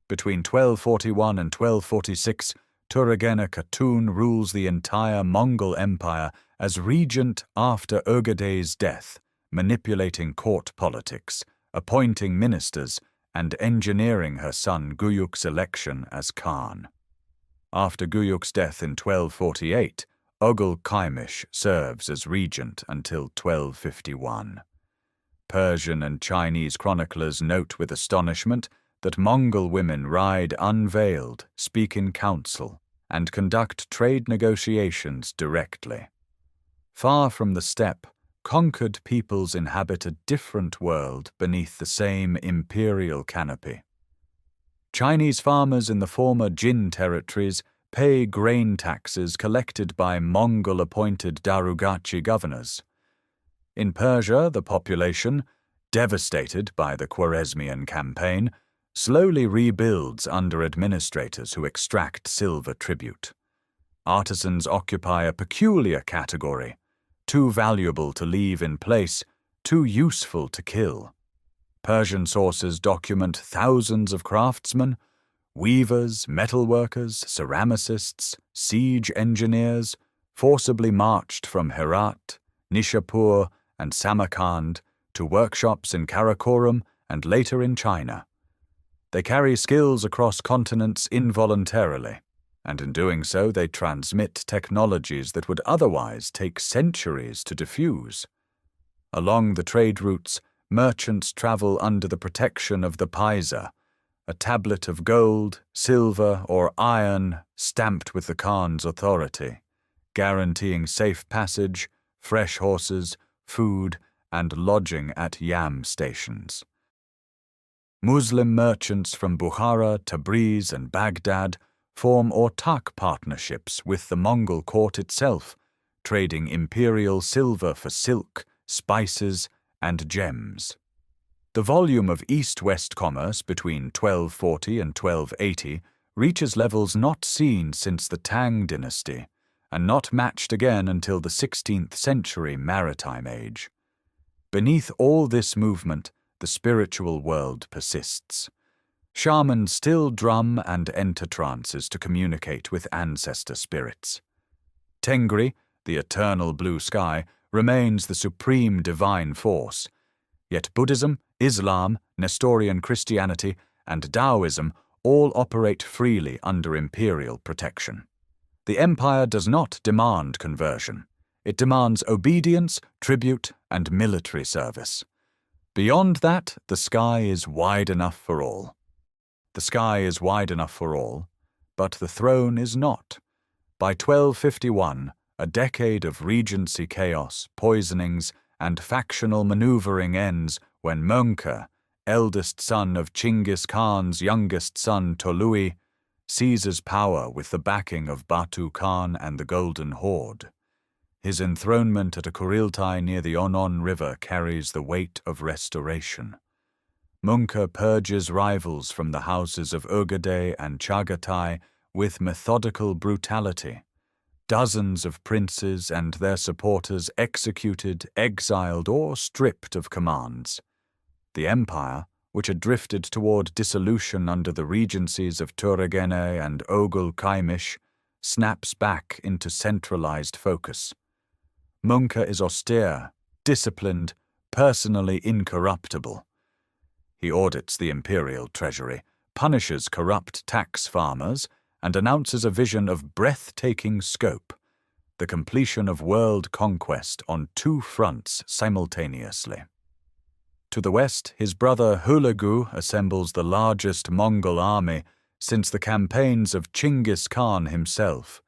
Between 1241 and 1246, Turagena Khatun rules the entire Mongol Empire as regent after Ögedei's death, manipulating court politics, appointing ministers, and engineering her son Guyuk's election as Khan. After Guyuk's death in 1248, Ogul Khaimish serves as regent until 1251. Persian and Chinese chroniclers note with astonishment that Mongol women ride unveiled, speak in council, and conduct trade negotiations directly. Far from the steppe, conquered peoples inhabit a different world beneath the same imperial canopy. Chinese farmers in the former Jin territories pay grain taxes collected by Mongol-appointed Darugachi governors. In Persia, the population, devastated by the Khwarezmian campaign, slowly rebuilds under administrators who extract silver tribute. Artisans occupy a peculiar category, too valuable to leave in place, too useful to kill. Persian sources document thousands of craftsmen, weavers, metalworkers, ceramicists, siege engineers, forcibly marched from Herat, Nishapur, and Samarkand to workshops in Karakorum and later in China. They carry skills across continents involuntarily, and in doing so they transmit technologies that would otherwise take centuries to diffuse. Along the trade routes, merchants travel under the protection of the paisa, a tablet of gold, silver, or iron stamped with the Khan's authority, guaranteeing safe passage, fresh horses, food, and lodging at yam stations. Muslim merchants from Bukhara, Tabriz, and Baghdad form autark partnerships with the Mongol court itself, trading imperial silver for silk, spices, and gems. The volume of east-west commerce between 1240 and 1280 reaches levels not seen since the Tang dynasty, and not matched again until the 16th century maritime age. Beneath all this movement, the spiritual world persists. Shamans still drum and enter trances to communicate with ancestor spirits. Tengri, the eternal blue sky, remains the supreme divine force, yet Buddhism, Islam, Nestorian Christianity, and Taoism all operate freely under imperial protection. The empire does not demand conversion. It demands obedience, tribute, and military service. Beyond that, the sky is wide enough for all. The sky is wide enough for all, but the throne is not. By 1251, a decade of regency chaos, poisonings, and factional maneuvering ends when Mongke, eldest son of Genghis Khan's youngest son Tolui, seizes power with the backing of Batu Khan and the Golden Horde. His enthronement at a Kuriltai near the Onon River carries the weight of restoration. Mongke purges rivals from the houses of Ögedei and Chagatai with methodical brutality. Dozens of princes and their supporters executed, exiled, or stripped of commands. The empire, which had drifted toward dissolution under the regencies of Töregene and Ogul Kaimiş, snaps back into centralized focus. Mongke is austere, disciplined, personally incorruptible. He audits the imperial treasury, punishes corrupt tax farmers, and announces a vision of breathtaking scope, the completion of world conquest on two fronts simultaneously. To the west, his brother Hulagu assembles the largest Mongol army since the campaigns of Genghis Khan himself,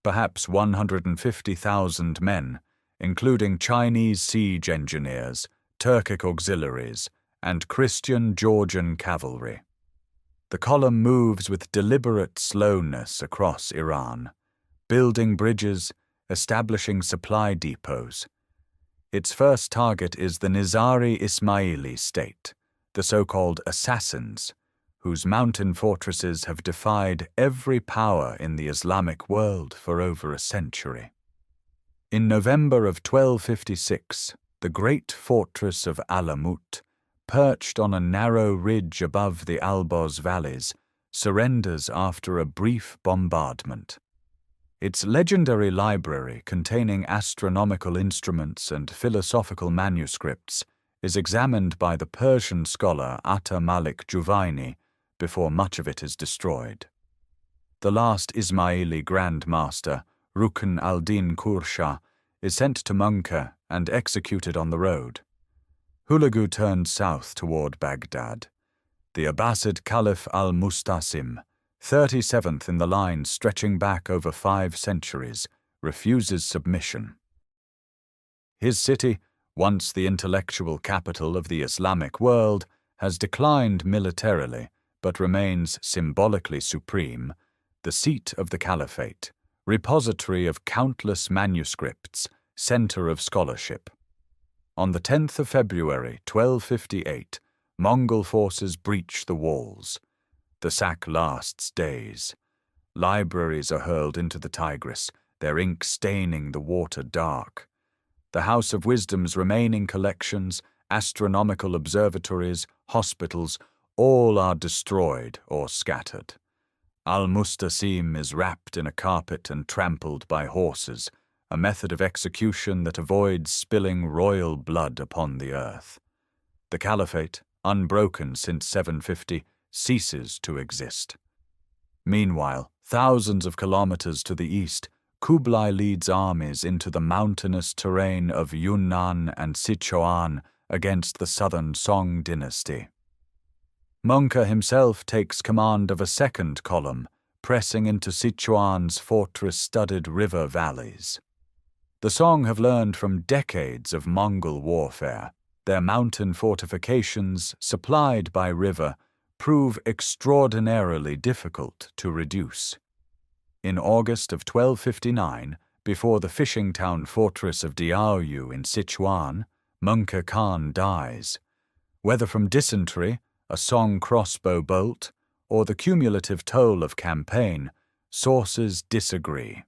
perhaps 150,000 men, including Chinese siege engineers, Turkic auxiliaries, and Christian Georgian cavalry. The column moves with deliberate slowness across Iran, building bridges, establishing supply depots. Its first target is the Nizari Ismaili state, the so-called assassins, whose mountain fortresses have defied every power in the Islamic world for over a century. In November of 1256, the great fortress of Alamut, perched on a narrow ridge above the Alborz valleys, surrenders after a brief bombardment. Its legendary library, containing astronomical instruments and philosophical manuscripts, is examined by the Persian scholar Atta Malik Juvaini before much of it is destroyed. The last Ismaili Grand Master, Rukn al-Din Kurshah, is sent to Mongke and executed on the road. Hulagu turned south toward Baghdad. The Abbasid Caliph al-Mustasim, 37th in the line stretching back over 5 centuries, refuses submission. His city, once the intellectual capital of the Islamic world, has declined militarily but remains symbolically supreme, the seat of the caliphate, repository of countless manuscripts, center of scholarship. On the 10th of February, 1258, Mongol forces breach the walls. The sack lasts days. Libraries are hurled into the Tigris, their ink staining the water dark. The House of Wisdom's remaining collections, astronomical observatories, hospitals, all are destroyed or scattered. Al-Mustasim is wrapped in a carpet and trampled by horses, a method of execution that avoids spilling royal blood upon the earth. The caliphate, unbroken since 750, ceases to exist. Meanwhile, thousands of kilometers to the east, Kublai leads armies into the mountainous terrain of Yunnan and Sichuan against the southern Song dynasty. Mongke himself takes command of a second column, pressing into Sichuan's fortress-studded river valleys. The Song have learned from decades of Mongol warfare. Their mountain fortifications, supplied by river, prove extraordinarily difficult to reduce. In August of 1259, before the fishing town fortress of Diaoyu in Sichuan, Mongke Khan dies. Whether from dysentery, a Song crossbow bolt, or the cumulative toll of campaign, sources disagree.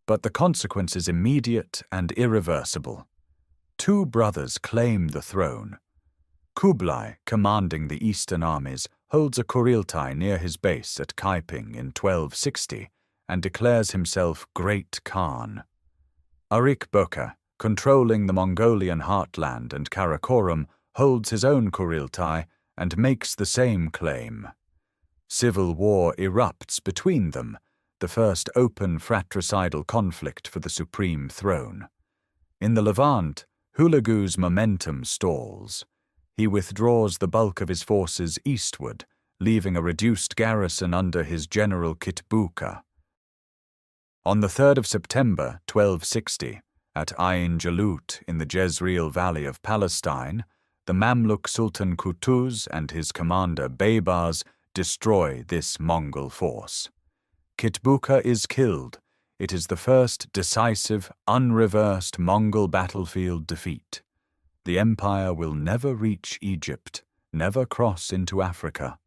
But the consequence is immediate and irreversible. 2 brothers claim the throne. Kublai, commanding the eastern armies, holds a Kuriltai near his base at Kaiping in 1260 and declares himself Great Khan. Arik Böke, controlling the Mongolian heartland and Karakorum, holds his own Kuriltai and makes the same claim. Civil war erupts between them, the first open fratricidal conflict for the supreme throne. In the Levant, Hulagu's momentum stalls. He withdraws the bulk of his forces eastward, leaving a reduced garrison under his general Kitbuka. On the 3rd of September, 1260, at Ain Jalut in the Jezreel Valley of Palestine, the Mamluk Sultan Qutuz and his commander Baybars destroy this Mongol force. Kitbuka is killed. It is the first decisive, unreversed Mongol battlefield defeat. The empire will never reach Egypt, never cross into Africa.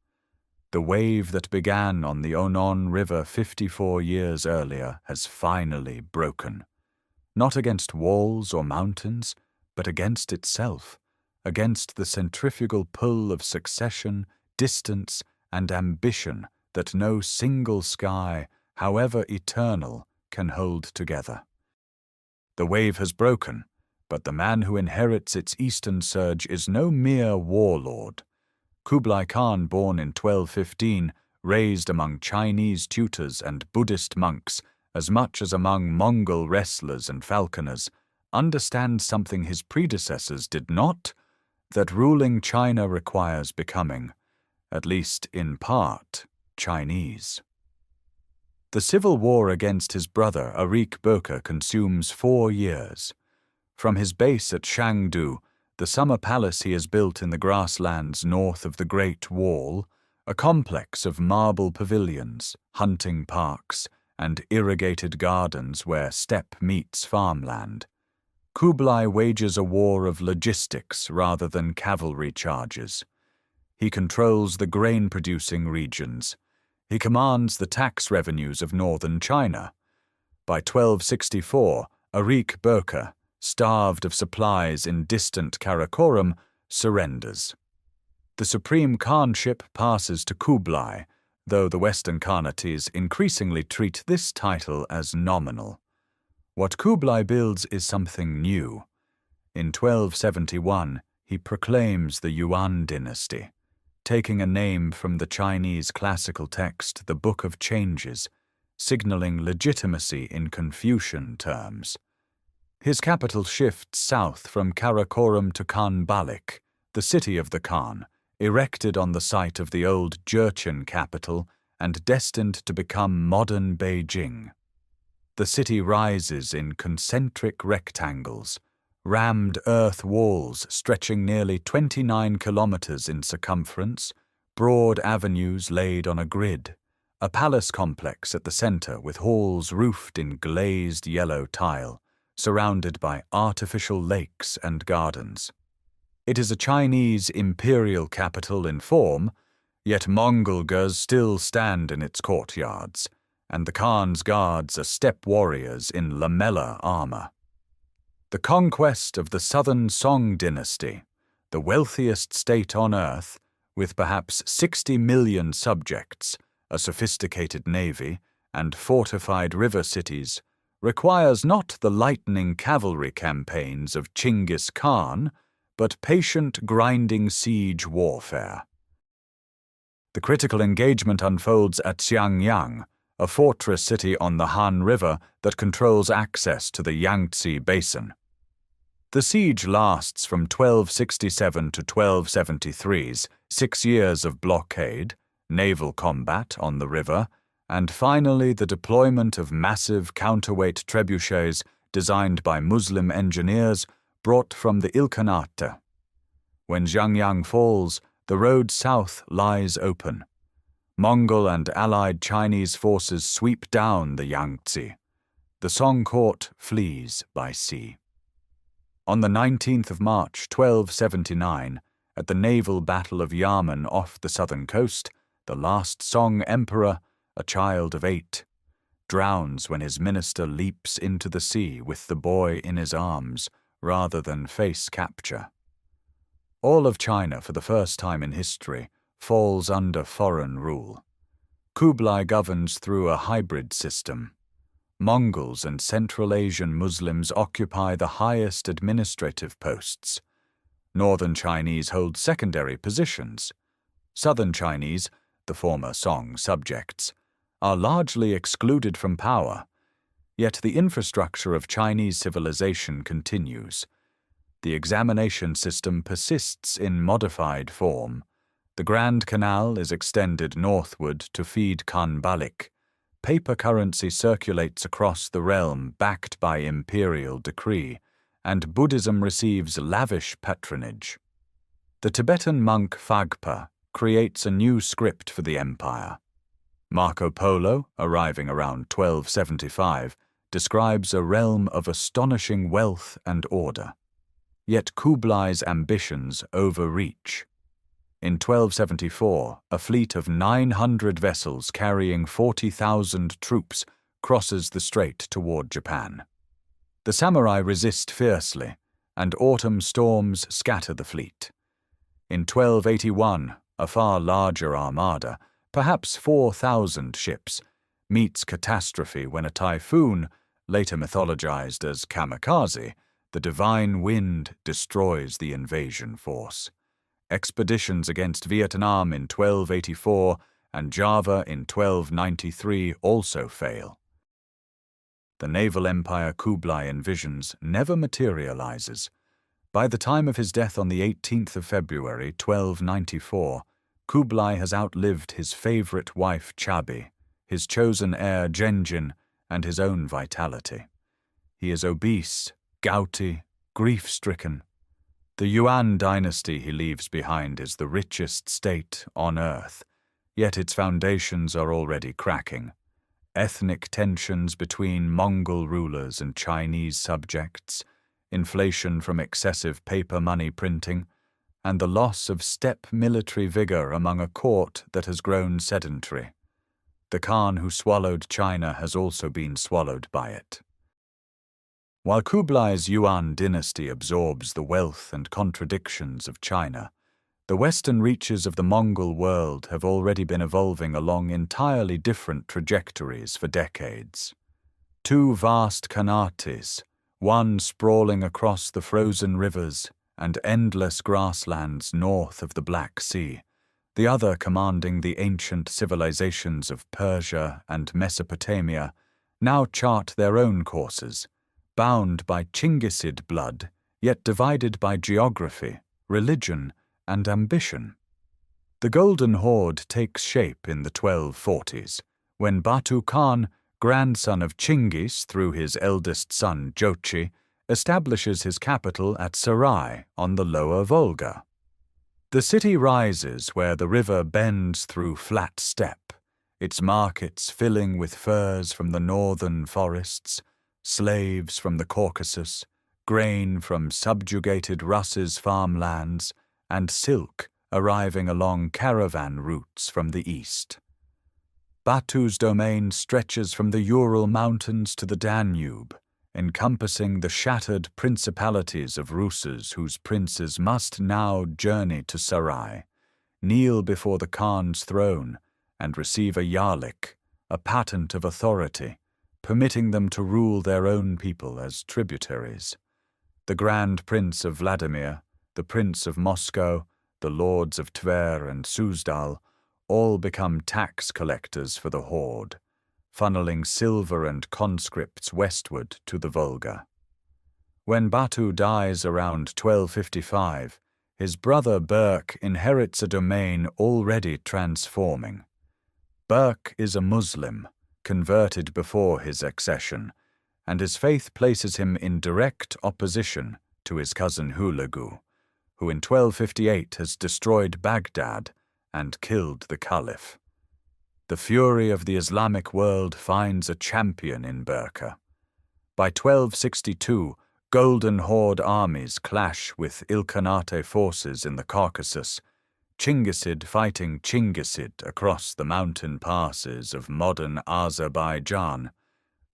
The wave that began on the Onon River 54 years earlier has finally broken. Not against walls or mountains, but against itself, against the centrifugal pull of succession, distance, and ambition that no single sky, however eternal, can hold together. The wave has broken, but the man who inherits its eastern surge is no mere warlord. Kublai Khan, born in 1215, raised among Chinese tutors and Buddhist monks as much as among Mongol wrestlers and falconers, understands something his predecessors did not, that ruling China requires becoming, at least in part, Chinese. The civil war against his brother Arik Böke consumes 4 years. From his base at Shangdu, the summer palace he has built in the grasslands north of the Great Wall, a complex of marble pavilions, hunting parks, and irrigated gardens where steppe meets farmland, Kublai wages a war of logistics rather than cavalry charges. He controls the grain-producing regions. He commands the tax revenues of northern China. By 1264, Arik Böke, starved of supplies in distant Karakoram, surrenders. The supreme Khanship passes to Kublai, though the Western Khanates increasingly treat this title as nominal. What Kublai builds is something new. In 1271, he proclaims the Yuan dynasty, taking a name from the Chinese classical text, the Book of Changes, signaling legitimacy in Confucian terms. His capital shifts south from Karakoram to Khan Balik, the city of the Khan, erected on the site of the old Jurchen capital and destined to become modern Beijing. The city rises in concentric rectangles, rammed earth walls stretching nearly 29 kilometers in circumference, broad avenues laid on a grid, a palace complex at the center with halls roofed in glazed yellow tile, surrounded by artificial lakes and gardens. It is a Chinese imperial capital in form, yet Mongol Gurs still stand in its courtyards, and the Khan's guards are steppe warriors in lamella armor. The conquest of the southern Song dynasty, the wealthiest state on earth, with perhaps 60 million subjects, a sophisticated navy, and fortified river cities, requires not the lightning cavalry campaigns of Genghis Khan, but patient, grinding siege warfare. The critical engagement unfolds at Xiangyang, a fortress city on the Han River that controls access to the Yangtze Basin. The siege lasts from 1267 to 1273's 6 years of blockade, naval combat on the river, and finally the deployment of massive counterweight trebuchets designed by Muslim engineers brought from the Ilkhanate. When Xiangyang falls, the road south lies open. Mongol and allied Chinese forces sweep down the Yangtze. The Song court flees by sea. On the 19th of March 1279, at the naval battle of Yarman off the southern coast, the last Song emperor, a child of 8, drowns when his minister leaps into the sea with the boy in his arms, rather than face capture. All of China, for the first time in history, falls under foreign rule. Kublai governs through a hybrid system. Mongols and Central Asian Muslims occupy the highest administrative posts. Northern Chinese hold secondary positions. Southern Chinese, the former Song subjects, are largely excluded from power, yet the infrastructure of Chinese civilization continues. The examination system persists in modified form. The Grand Canal is extended northward to feed Khan Balik. Paper currency circulates across the realm backed by imperial decree, and Buddhism receives lavish patronage. The Tibetan monk Phagpa creates a new script for the empire. Marco Polo, arriving around 1275, describes a realm of astonishing wealth and order. Yet Kublai's ambitions overreach. In 1274, a fleet of 900 vessels carrying 40,000 troops crosses the strait toward Japan. The samurai resist fiercely, and autumn storms scatter the fleet. In 1281, a far larger armada, perhaps 4,000 ships, meets catastrophe when a typhoon, later mythologized as kamikaze, the divine wind, destroys the invasion force. Expeditions against Vietnam in 1284 and Java in 1293 also fail. The naval empire Kublai envisions never materializes. By the time of his death on the 18th of February 1294, Kublai has outlived his favorite wife Chabi, his chosen heir Genghis, and his own vitality. He is obese, gouty, grief-stricken. The Yuan dynasty he leaves behind is the richest state on earth, yet its foundations are already cracking. Ethnic tensions between Mongol rulers and Chinese subjects, inflation from excessive paper money printing, and the loss of steppe military vigor among a court that has grown sedentary. The Khan who swallowed China has also been swallowed by it. While Kublai's Yuan dynasty absorbs the wealth and contradictions of China, the western reaches of the Mongol world have already been evolving along entirely different trajectories for decades. Two vast khanates, one sprawling across the frozen rivers and endless grasslands north of the Black Sea, the other commanding the ancient civilizations of Persia and Mesopotamia, now chart their own courses, bound by Chinggisid blood, yet divided by geography, religion, and ambition. The Golden Horde takes shape in the 1240s, when Batu Khan, grandson of Chinggis through his eldest son Jochi, establishes his capital at Sarai on the lower Volga. The city rises where the river bends through flat steppe, its markets filling with furs from the northern forests, slaves from the Caucasus, grain from subjugated Russ's farmlands, and silk arriving along caravan routes from the east. Batu's domain stretches from the Ural Mountains to the Danube, encompassing the shattered principalities of Rusas whose princes must now journey to Sarai, kneel before the Khan's throne, and receive a yarlik, a patent of authority, permitting them to rule their own people as tributaries. The Grand Prince of Vladimir, the Prince of Moscow, the Lords of Tver and Suzdal, all become tax collectors for the horde, funneling silver and conscripts westward to the Volga. When Batu dies around 1255, his brother Berk inherits a domain already transforming. Berk is a Muslim, converted before his accession, and his faith places him in direct opposition to his cousin Hulagu, who in 1258 has destroyed Baghdad and killed the Caliph. The fury of the Islamic world finds a champion in Berka. By 1262, Golden Horde armies clash with Ilkhanate forces in the Caucasus, Chinggisid fighting Chinggisid across the mountain passes of modern Azerbaijan.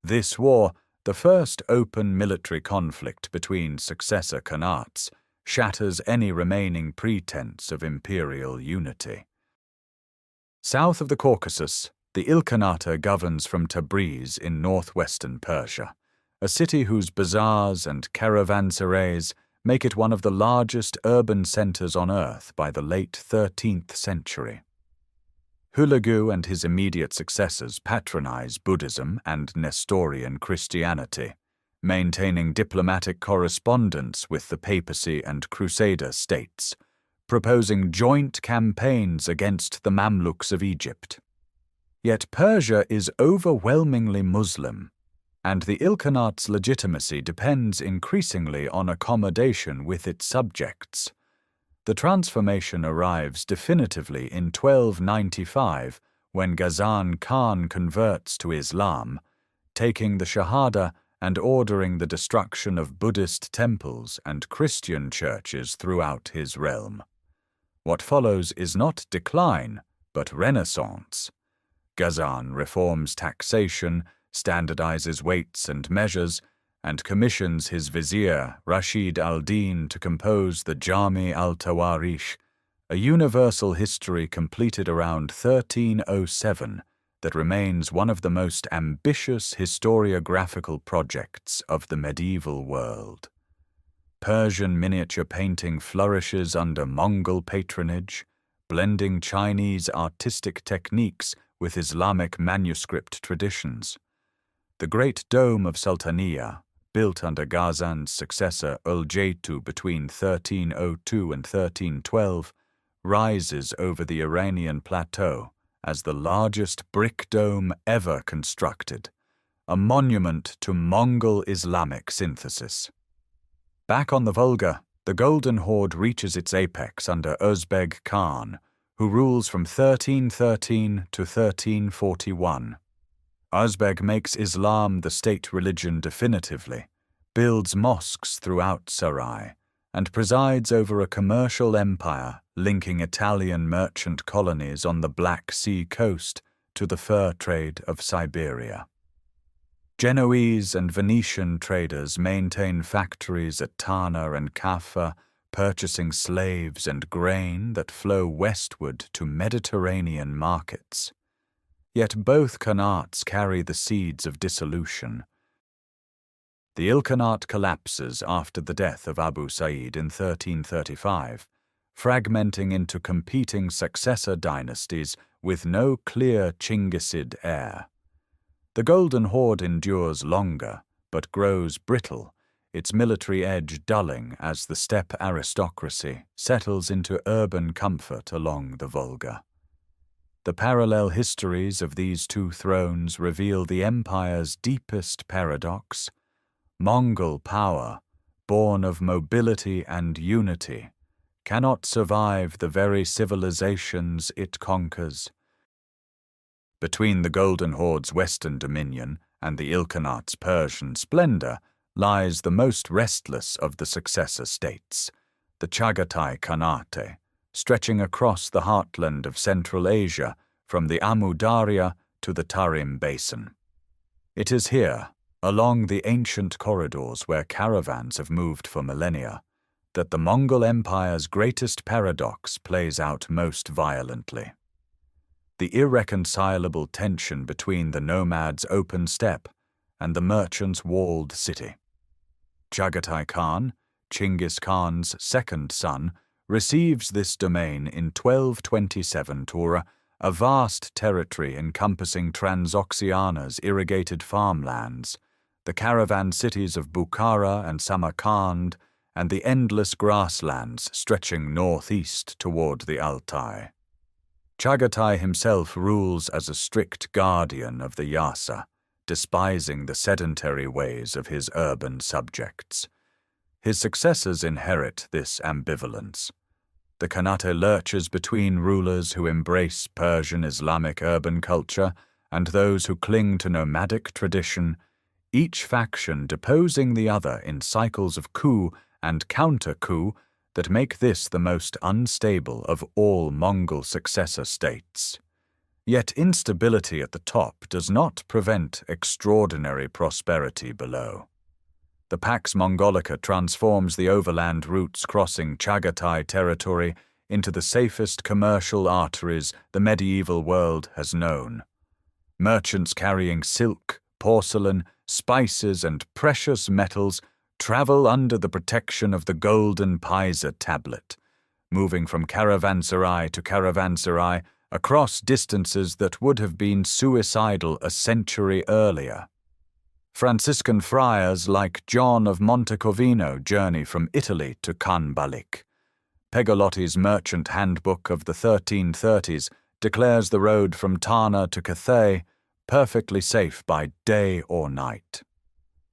This war, the first open military conflict between successor khanates, shatters any remaining pretense of imperial unity. South of the Caucasus, the Ilkhanate governs from Tabriz in northwestern Persia, a city whose bazaars and caravanserais make it one of the largest urban centers on earth by the late 13th century. Hulagu and his immediate successors patronize Buddhism and Nestorian Christianity, maintaining diplomatic correspondence with the papacy and Crusader states, proposing joint campaigns against the Mamluks of Egypt. Yet Persia is overwhelmingly Muslim, and the Ilkhanat's legitimacy depends increasingly on accommodation with its subjects. The transformation arrives definitively in 1295 when Ghazan Khan converts to Islam, taking the Shahada and ordering the destruction of Buddhist temples and Christian churches throughout his realm. What follows is not decline, but renaissance. Ghazan reforms taxation, standardizes weights and measures, and commissions his vizier Rashid al-Din to compose the Jami al-Tawarish, a universal history completed around 1307 that remains one of the most ambitious historiographical projects of the medieval world. Persian miniature painting flourishes under Mongol patronage, blending Chinese artistic techniques with Islamic manuscript traditions. The Great Dome of Sultaniya, built under Ghazan's successor Ul-Jaytu between 1302 and 1312, rises over the Iranian plateau as the largest brick dome ever constructed, a monument to Mongol Islamic synthesis. Back on the Volga, the Golden Horde reaches its apex under Özbeg Khan, who rules from 1313 to 1341. Özbeg makes Islam the state religion definitively, builds mosques throughout Sarai, and presides over a commercial empire linking Italian merchant colonies on the Black Sea coast to the fur trade of Siberia. Genoese and Venetian traders maintain factories at Tana and Kaffa, purchasing slaves and grain that flow westward to Mediterranean markets. Yet both Khanates carry the seeds of dissolution. The Ilkhanate collapses after the death of Abu Sa'id in 1335, fragmenting into competing successor dynasties with no clear Chinggisid heir. The Golden Horde endures longer, but grows brittle, its military edge dulling as the steppe aristocracy settles into urban comfort along the Volga. The parallel histories of these two thrones reveal the empire's deepest paradox. Mongol power, born of mobility and unity, cannot survive the very civilizations it conquers. Between the Golden Horde's western dominion and the Ilkhanate's Persian splendor lies the most restless of the successor states, the Chagatai Khanate, stretching across the heartland of Central Asia from the Amu Darya to the Tarim Basin. It is here, along the ancient corridors where caravans have moved for millennia, that the Mongol Empire's greatest paradox plays out most violently. The irreconcilable tension between the nomad's open steppe and the merchant's walled city. Chagatai Khan, Genghis Khan's second son, receives this domain in 1227 Torah, a vast territory encompassing Transoxiana's irrigated farmlands, the caravan cities of Bukhara and Samarkand, and the endless grasslands stretching northeast toward the Altai. Chagatai himself rules as a strict guardian of the Yasa, despising the sedentary ways of his urban subjects. His successors inherit this ambivalence. The Khanate lurches between rulers who embrace Persian Islamic urban culture and those who cling to nomadic tradition, each faction deposing the other in cycles of coup and counter-coup that make this the most unstable of all Mongol successor states. Yet instability at the top does not prevent extraordinary prosperity below. The Pax Mongolica transforms the overland routes crossing Chagatai territory into the safest commercial arteries the medieval world has known. Merchants carrying silk, porcelain, spices, and precious metals travel under the protection of the golden Pisa tablet, moving from caravanserai to caravanserai across distances that would have been suicidal a century earlier. Franciscan friars like John of Montecovino journey from Italy to Khanbalik. Pegolotti's merchant handbook of the 1330s declares the road from Tana to Cathay perfectly safe by day or night.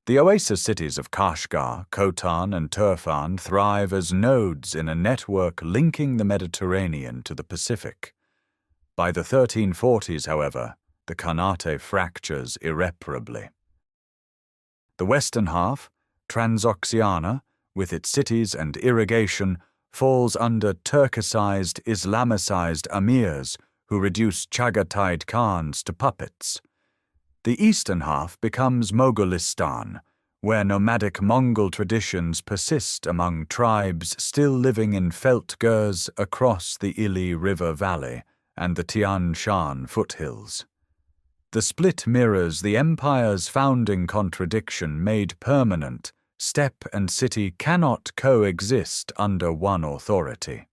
The oasis cities of Kashgar, Khotan, and Turfan thrive as nodes in a network linking the Mediterranean to the Pacific. By the 1340s, however, the Khanate fractures irreparably. The western half, Transoxiana, with its cities and irrigation, falls under Turkicized, Islamicized amirs who reduce Chagatai Khans to puppets. The eastern half becomes Mogolistan, where nomadic Mongol traditions persist among tribes still living in felt gurs across the Ili River Valley and the Tian Shan foothills. The split mirrors the empire's founding contradiction made permanent: steppe and city cannot coexist under one authority.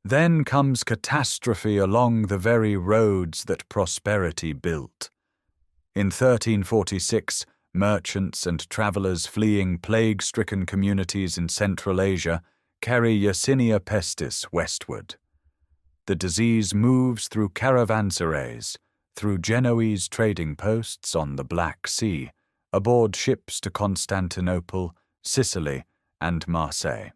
Then comes catastrophe along the very roads that prosperity built. In 1346, merchants and travelers fleeing plague-stricken communities in Central Asia carry Yersinia pestis westward. The disease moves through caravanserais, through Genoese trading posts on the Black Sea, aboard ships to Constantinople, Sicily, and Marseille.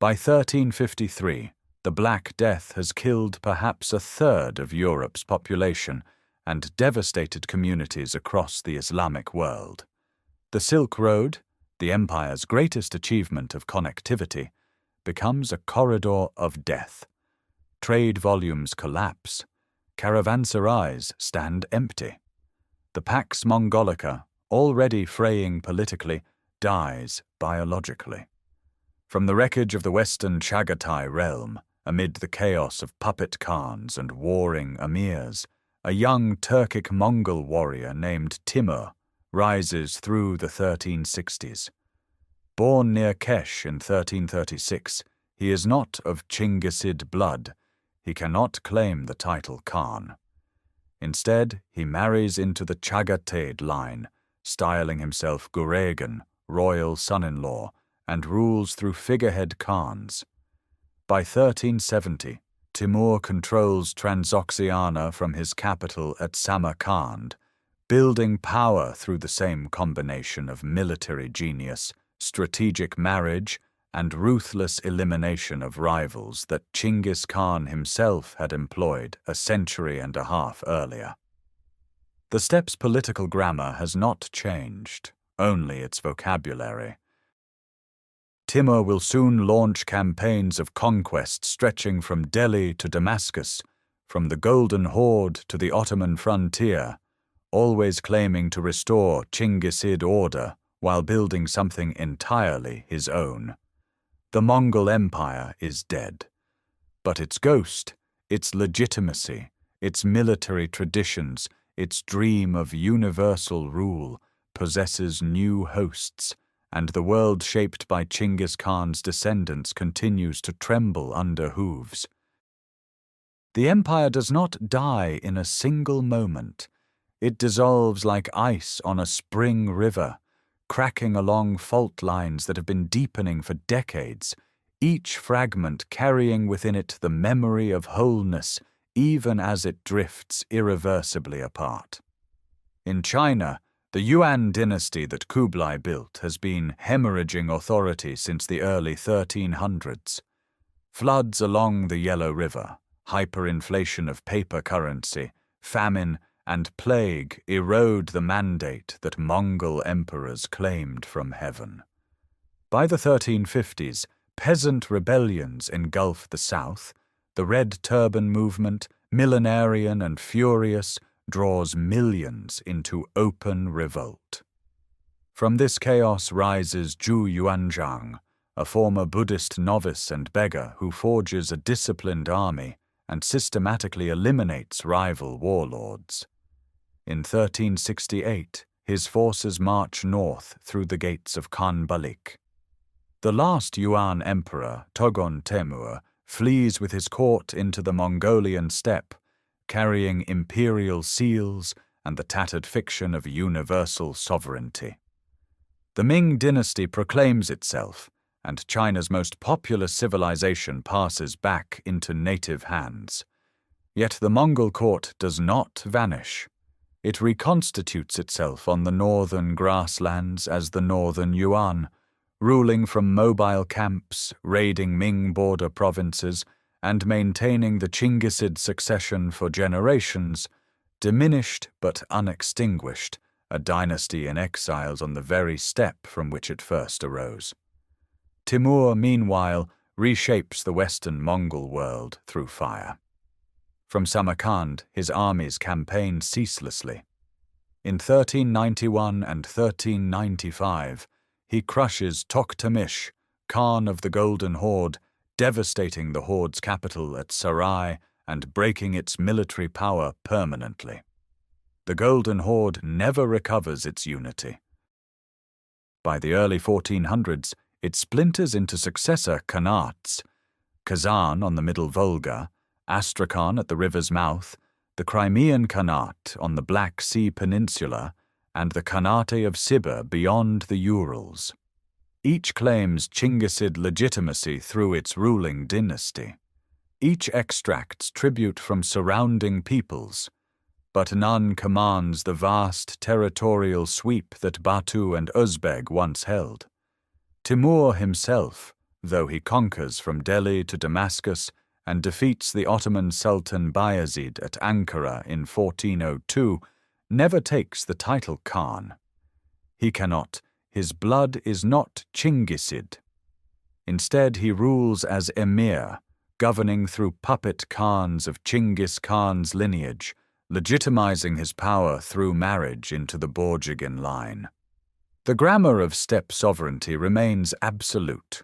By 1353, the Black Death has killed perhaps a third of Europe's population and devastated communities across the Islamic world. The Silk Road, the empire's greatest achievement of connectivity, becomes a corridor of death. Trade volumes collapse. Caravanserais stand empty. The Pax Mongolica, already fraying politically, dies biologically. From the wreckage of the western Chagatai realm, amid the chaos of puppet khans and warring amirs, a young Turkic Mongol warrior named Timur rises through the 1360s. Born near Kesh in 1336, he is not of Chinggisid blood. He cannot claim the title Khan. Instead, he marries into the Chagatai line, styling himself Guregan, royal son-in-law, and rules through figurehead Khans. By 1370, Timur controls Transoxiana from his capital at Samarkand, building power through the same combination of military genius, strategic marriage, and ruthless elimination of rivals that Genghis Khan himself had employed a century and a half earlier. The steppe's political grammar has not changed, only its vocabulary. Timur will soon launch campaigns of conquest stretching from Delhi to Damascus, from the Golden Horde to the Ottoman frontier, always claiming to restore Chinggisid order while building something entirely his own. The Mongol Empire is dead, but its ghost, its legitimacy, its military traditions, its dream of universal rule possesses new hosts, and the world shaped by Genghis Khan's descendants continues to tremble under hooves. The empire does not die in a single moment. It dissolves like ice on a spring river, cracking along fault lines that have been deepening for decades, each fragment carrying within it the memory of wholeness even as it drifts irreversibly apart. In China, the Yuan dynasty that Kublai built has been hemorrhaging authority since the early 1300s. Floods along the Yellow River, hyperinflation of paper currency, famine, and plague erode the mandate that Mongol emperors claimed from heaven. By the 1350s, peasant rebellions engulf the south. The Red Turban movement, millenarian and furious, draws millions into open revolt. From this chaos rises Zhu Yuanzhang, a former Buddhist novice and beggar who forges a disciplined army and systematically eliminates rival warlords. In 1368, his forces march north through the gates of Khanbalik. The last Yuan emperor, Togon Temür, flees with his court into the Mongolian steppe, carrying imperial seals and the tattered fiction of universal sovereignty. The Ming dynasty proclaims itself, and China's most populous civilization passes back into native hands. Yet the Mongol court does not vanish. It reconstitutes itself on the northern grasslands as the Northern Yuan, ruling from mobile camps, raiding Ming border provinces, and maintaining the Chinggisid succession for generations, diminished but unextinguished, a dynasty in exiles on the very steppe from which it first arose. Timur, meanwhile, reshapes the Western Mongol world through fire. From Samarkand, his armies campaign ceaselessly. In 1391 and 1395, he crushes Tokhtamish, Khan of the Golden Horde, devastating the Horde's capital at Sarai and breaking its military power permanently. The Golden Horde never recovers its unity. By the early 1400s, it splinters into successor Khanates: Kazan on the Middle Volga, Astrakhan at the river's mouth, the Crimean Khanate on the Black Sea Peninsula, and the Khanate of Sibir beyond the Urals. Each claims Chinggisid legitimacy through its ruling dynasty. Each extracts tribute from surrounding peoples, but none commands the vast territorial sweep that Batu and Uzbek once held. Timur himself, though he conquers from Delhi to Damascus and defeats the Ottoman Sultan Bayezid at Ankara in 1402, never takes the title Khan. He cannot. His blood is not Chinggisid. Instead, he rules as emir, governing through puppet Khans of Genghis Khan's lineage, legitimizing his power through marriage into the Borjigin line. The grammar of steppe sovereignty remains absolute.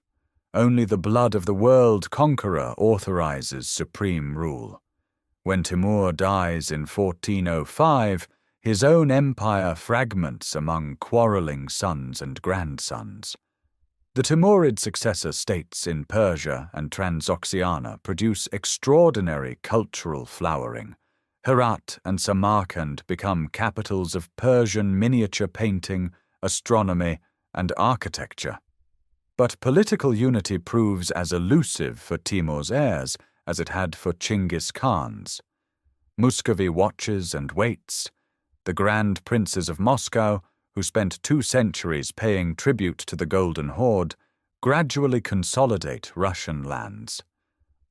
Only the blood of the world conqueror authorizes supreme rule. When Timur dies in 1405, his own empire fragments among quarreling sons and grandsons. The Timurid successor states in Persia and Transoxiana produce extraordinary cultural flowering. Herat and Samarkand become capitals of Persian miniature painting, astronomy, and architecture. But political unity proves as elusive for Timur's heirs as it had for Genghis Khan's. Muscovy watches and waits. The grand princes of Moscow, who spent 2 centuries paying tribute to the Golden Horde, gradually consolidate Russian lands.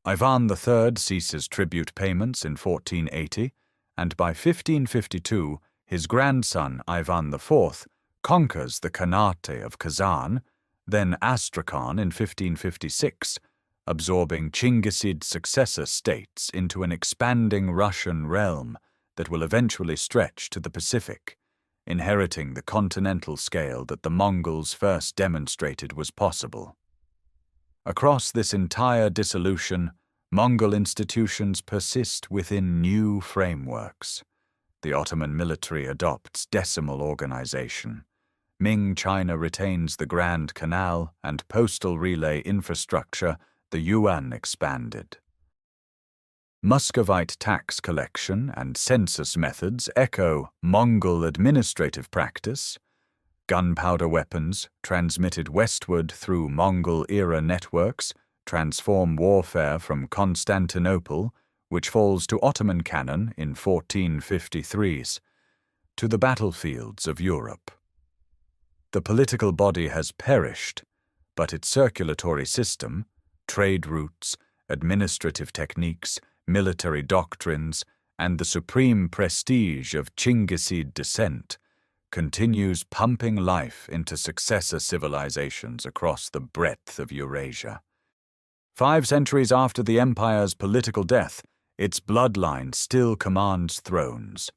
Ivan III ceases tribute payments in 1480, and by 1552 his grandson Ivan IV conquers the Khanate of Kazan, then Astrakhan in 1556, absorbing Chinggisid successor states into an expanding Russian realm that will eventually stretch to the Pacific, inheriting the continental scale that the Mongols first demonstrated was possible. Across this entire dissolution, Mongol institutions persist within new frameworks. The Ottoman military adopts decimal organization. Ming China retains the Grand Canal and postal relay infrastructure, the Yuan expanded. Muscovite tax collection and census methods echo Mongol administrative practice. Gunpowder weapons, transmitted westward through Mongol-era networks, transform warfare from Constantinople, which falls to Ottoman cannon in 1453s, to the battlefields of Europe. The political body has perished, but its circulatory system, trade routes, administrative techniques, military doctrines, and the supreme prestige of Chinggisid descent continues pumping life into successor civilizations across the breadth of Eurasia. 5 centuries after the empire's political death, its bloodline still commands thrones.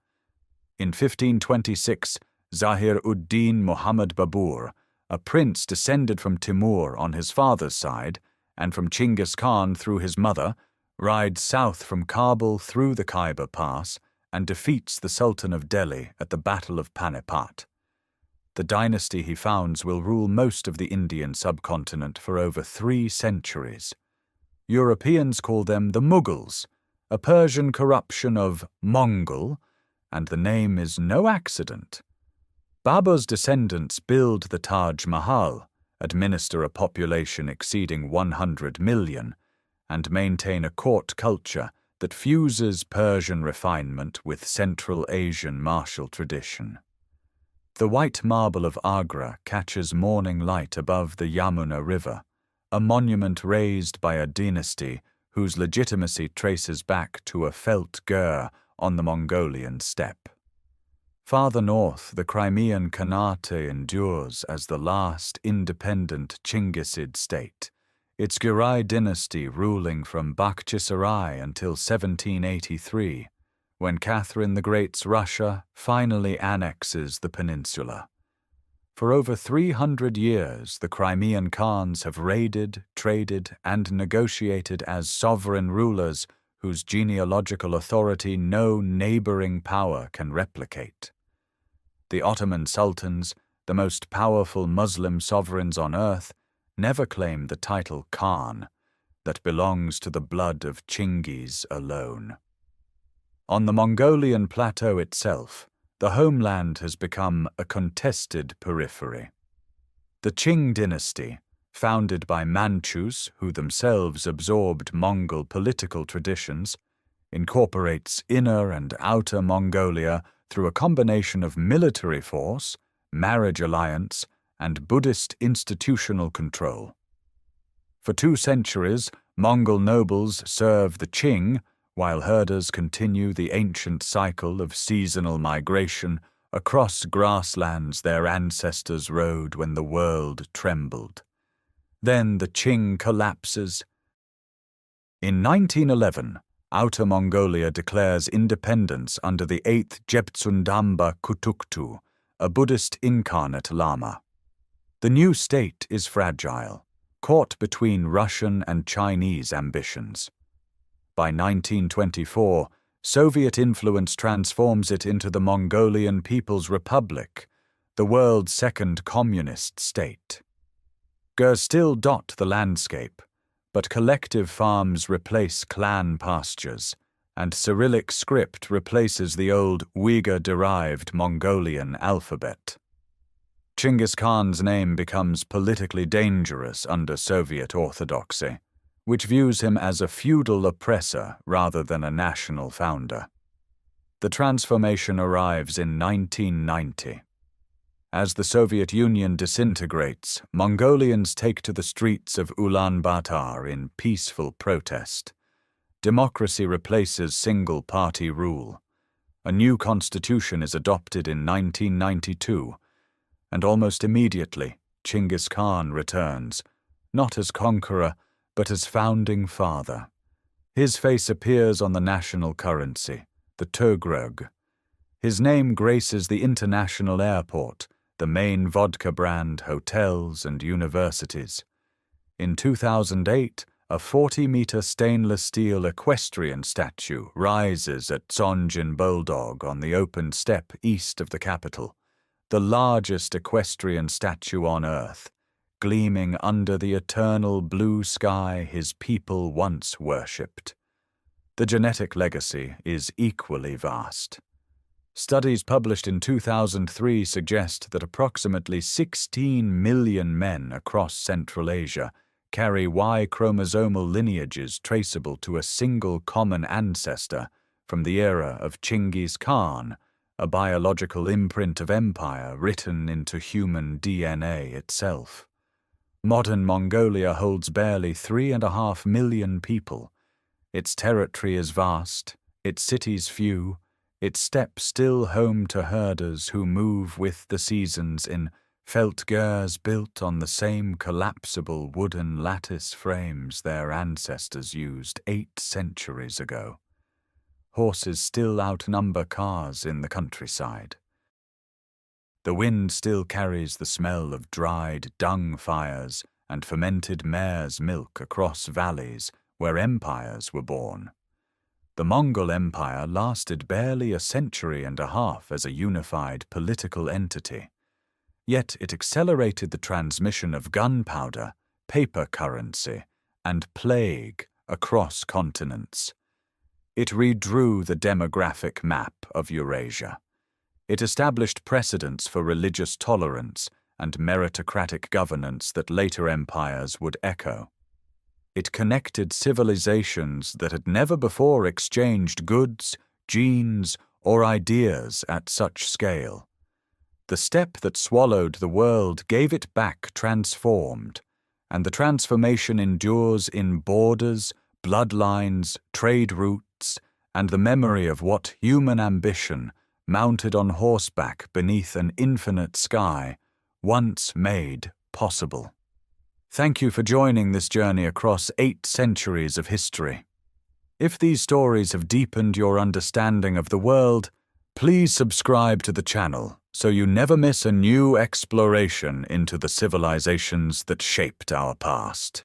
In 1526, Zahir-ud-Din Muhammad Babur, a prince descended from Timur on his father's side and from Genghis Khan through his mother, rides south from Kabul through the Khyber Pass and defeats the Sultan of Delhi at the Battle of Panipat. The dynasty he founds will rule most of the Indian subcontinent for over 3 centuries. Europeans call them the Mughals, a Persian corruption of Mongol, and the name is no accident. Babur's descendants build the Taj Mahal, administer a population exceeding 100 million, and maintain a court culture that fuses Persian refinement with Central Asian martial tradition. The white marble of Agra catches morning light above the Yamuna River, a monument raised by a dynasty whose legitimacy traces back to a felt gur on the Mongolian steppe. Farther north, the Crimean Khanate endures as the last independent Chinggisid state, its Giray dynasty ruling from Bakhchisarai until 1783, when Catherine the Great's Russia finally annexes the peninsula. For over 300 years, the Crimean Khans have raided, traded, and negotiated as sovereign rulers whose genealogical authority no neighboring power can replicate. The Ottoman sultans, the most powerful Muslim sovereigns on earth, never claim the title Khan that belongs to the blood of Chinggis alone. On the Mongolian plateau itself, the homeland has become a contested periphery. The Qing dynasty, founded by Manchus who themselves absorbed Mongol political traditions, incorporates inner and outer Mongolia through a combination of military force, marriage alliance, and Buddhist institutional control. For 2 centuries, Mongol nobles serve the Qing, while herders continue the ancient cycle of seasonal migration across grasslands their ancestors rode when the world trembled. Then the Qing collapses. In 1911, Outer Mongolia declares independence under the 8th Jebtsundamba Kutuktu, a Buddhist incarnate lama. The new state is fragile, caught between Russian and Chinese ambitions. By 1924, Soviet influence transforms it into the Mongolian People's Republic, the world's second communist state. Gurs still dot the landscape, but collective farms replace clan pastures, and Cyrillic script replaces the old Uyghur-derived Mongolian alphabet. Genghis Khan's name becomes politically dangerous under Soviet orthodoxy, which views him as a feudal oppressor rather than a national founder. The transformation arrives in 1990. As the Soviet Union disintegrates, Mongolians take to the streets of Ulaanbaatar in peaceful protest. Democracy replaces single-party rule. A new constitution is adopted in 1992, and almost immediately, Genghis Khan returns, not as conqueror, but as founding father. His face appears on the national currency, the togrog. His name graces the international airport, the main vodka brand, hotels, and universities. In 2008, a 40-meter stainless steel equestrian statue rises at Tsonjin Bulldog on the open steppe east of the capital, the largest equestrian statue on Earth, gleaming under the eternal blue sky his people once worshipped. The genetic legacy is equally vast. Studies published in 2003 suggest that approximately 16 million men across Central Asia carry Y chromosomal lineages traceable to a single common ancestor from the era of Genghis Khan, a biological imprint of empire written into human DNA itself. Modern Mongolia holds barely 3.5 million people. Its territory is vast, its cities few, its steppes still home to herders who move with the seasons in felt gurs built on the same collapsible wooden lattice frames their ancestors used 8 centuries ago. Horses still outnumber cars in the countryside. The wind still carries the smell of dried dung fires and fermented mare's milk across valleys where empires were born. The Mongol Empire lasted barely a century and a half as a unified political entity. Yet it accelerated the transmission of gunpowder, paper currency, and plague across continents. It redrew the demographic map of Eurasia. It established precedents for religious tolerance and meritocratic governance that later empires would echo. It connected civilizations that had never before exchanged goods, genes, or ideas at such scale. The steppe that swallowed the world gave it back transformed, and the transformation endures in borders, bloodlines, trade routes, and the memory of what human ambition, mounted on horseback beneath an infinite sky, once made possible. Thank you for joining this journey across 8 centuries of history. If these stories have deepened your understanding of the world, please subscribe to the channel so you never miss a new exploration into the civilizations that shaped our past.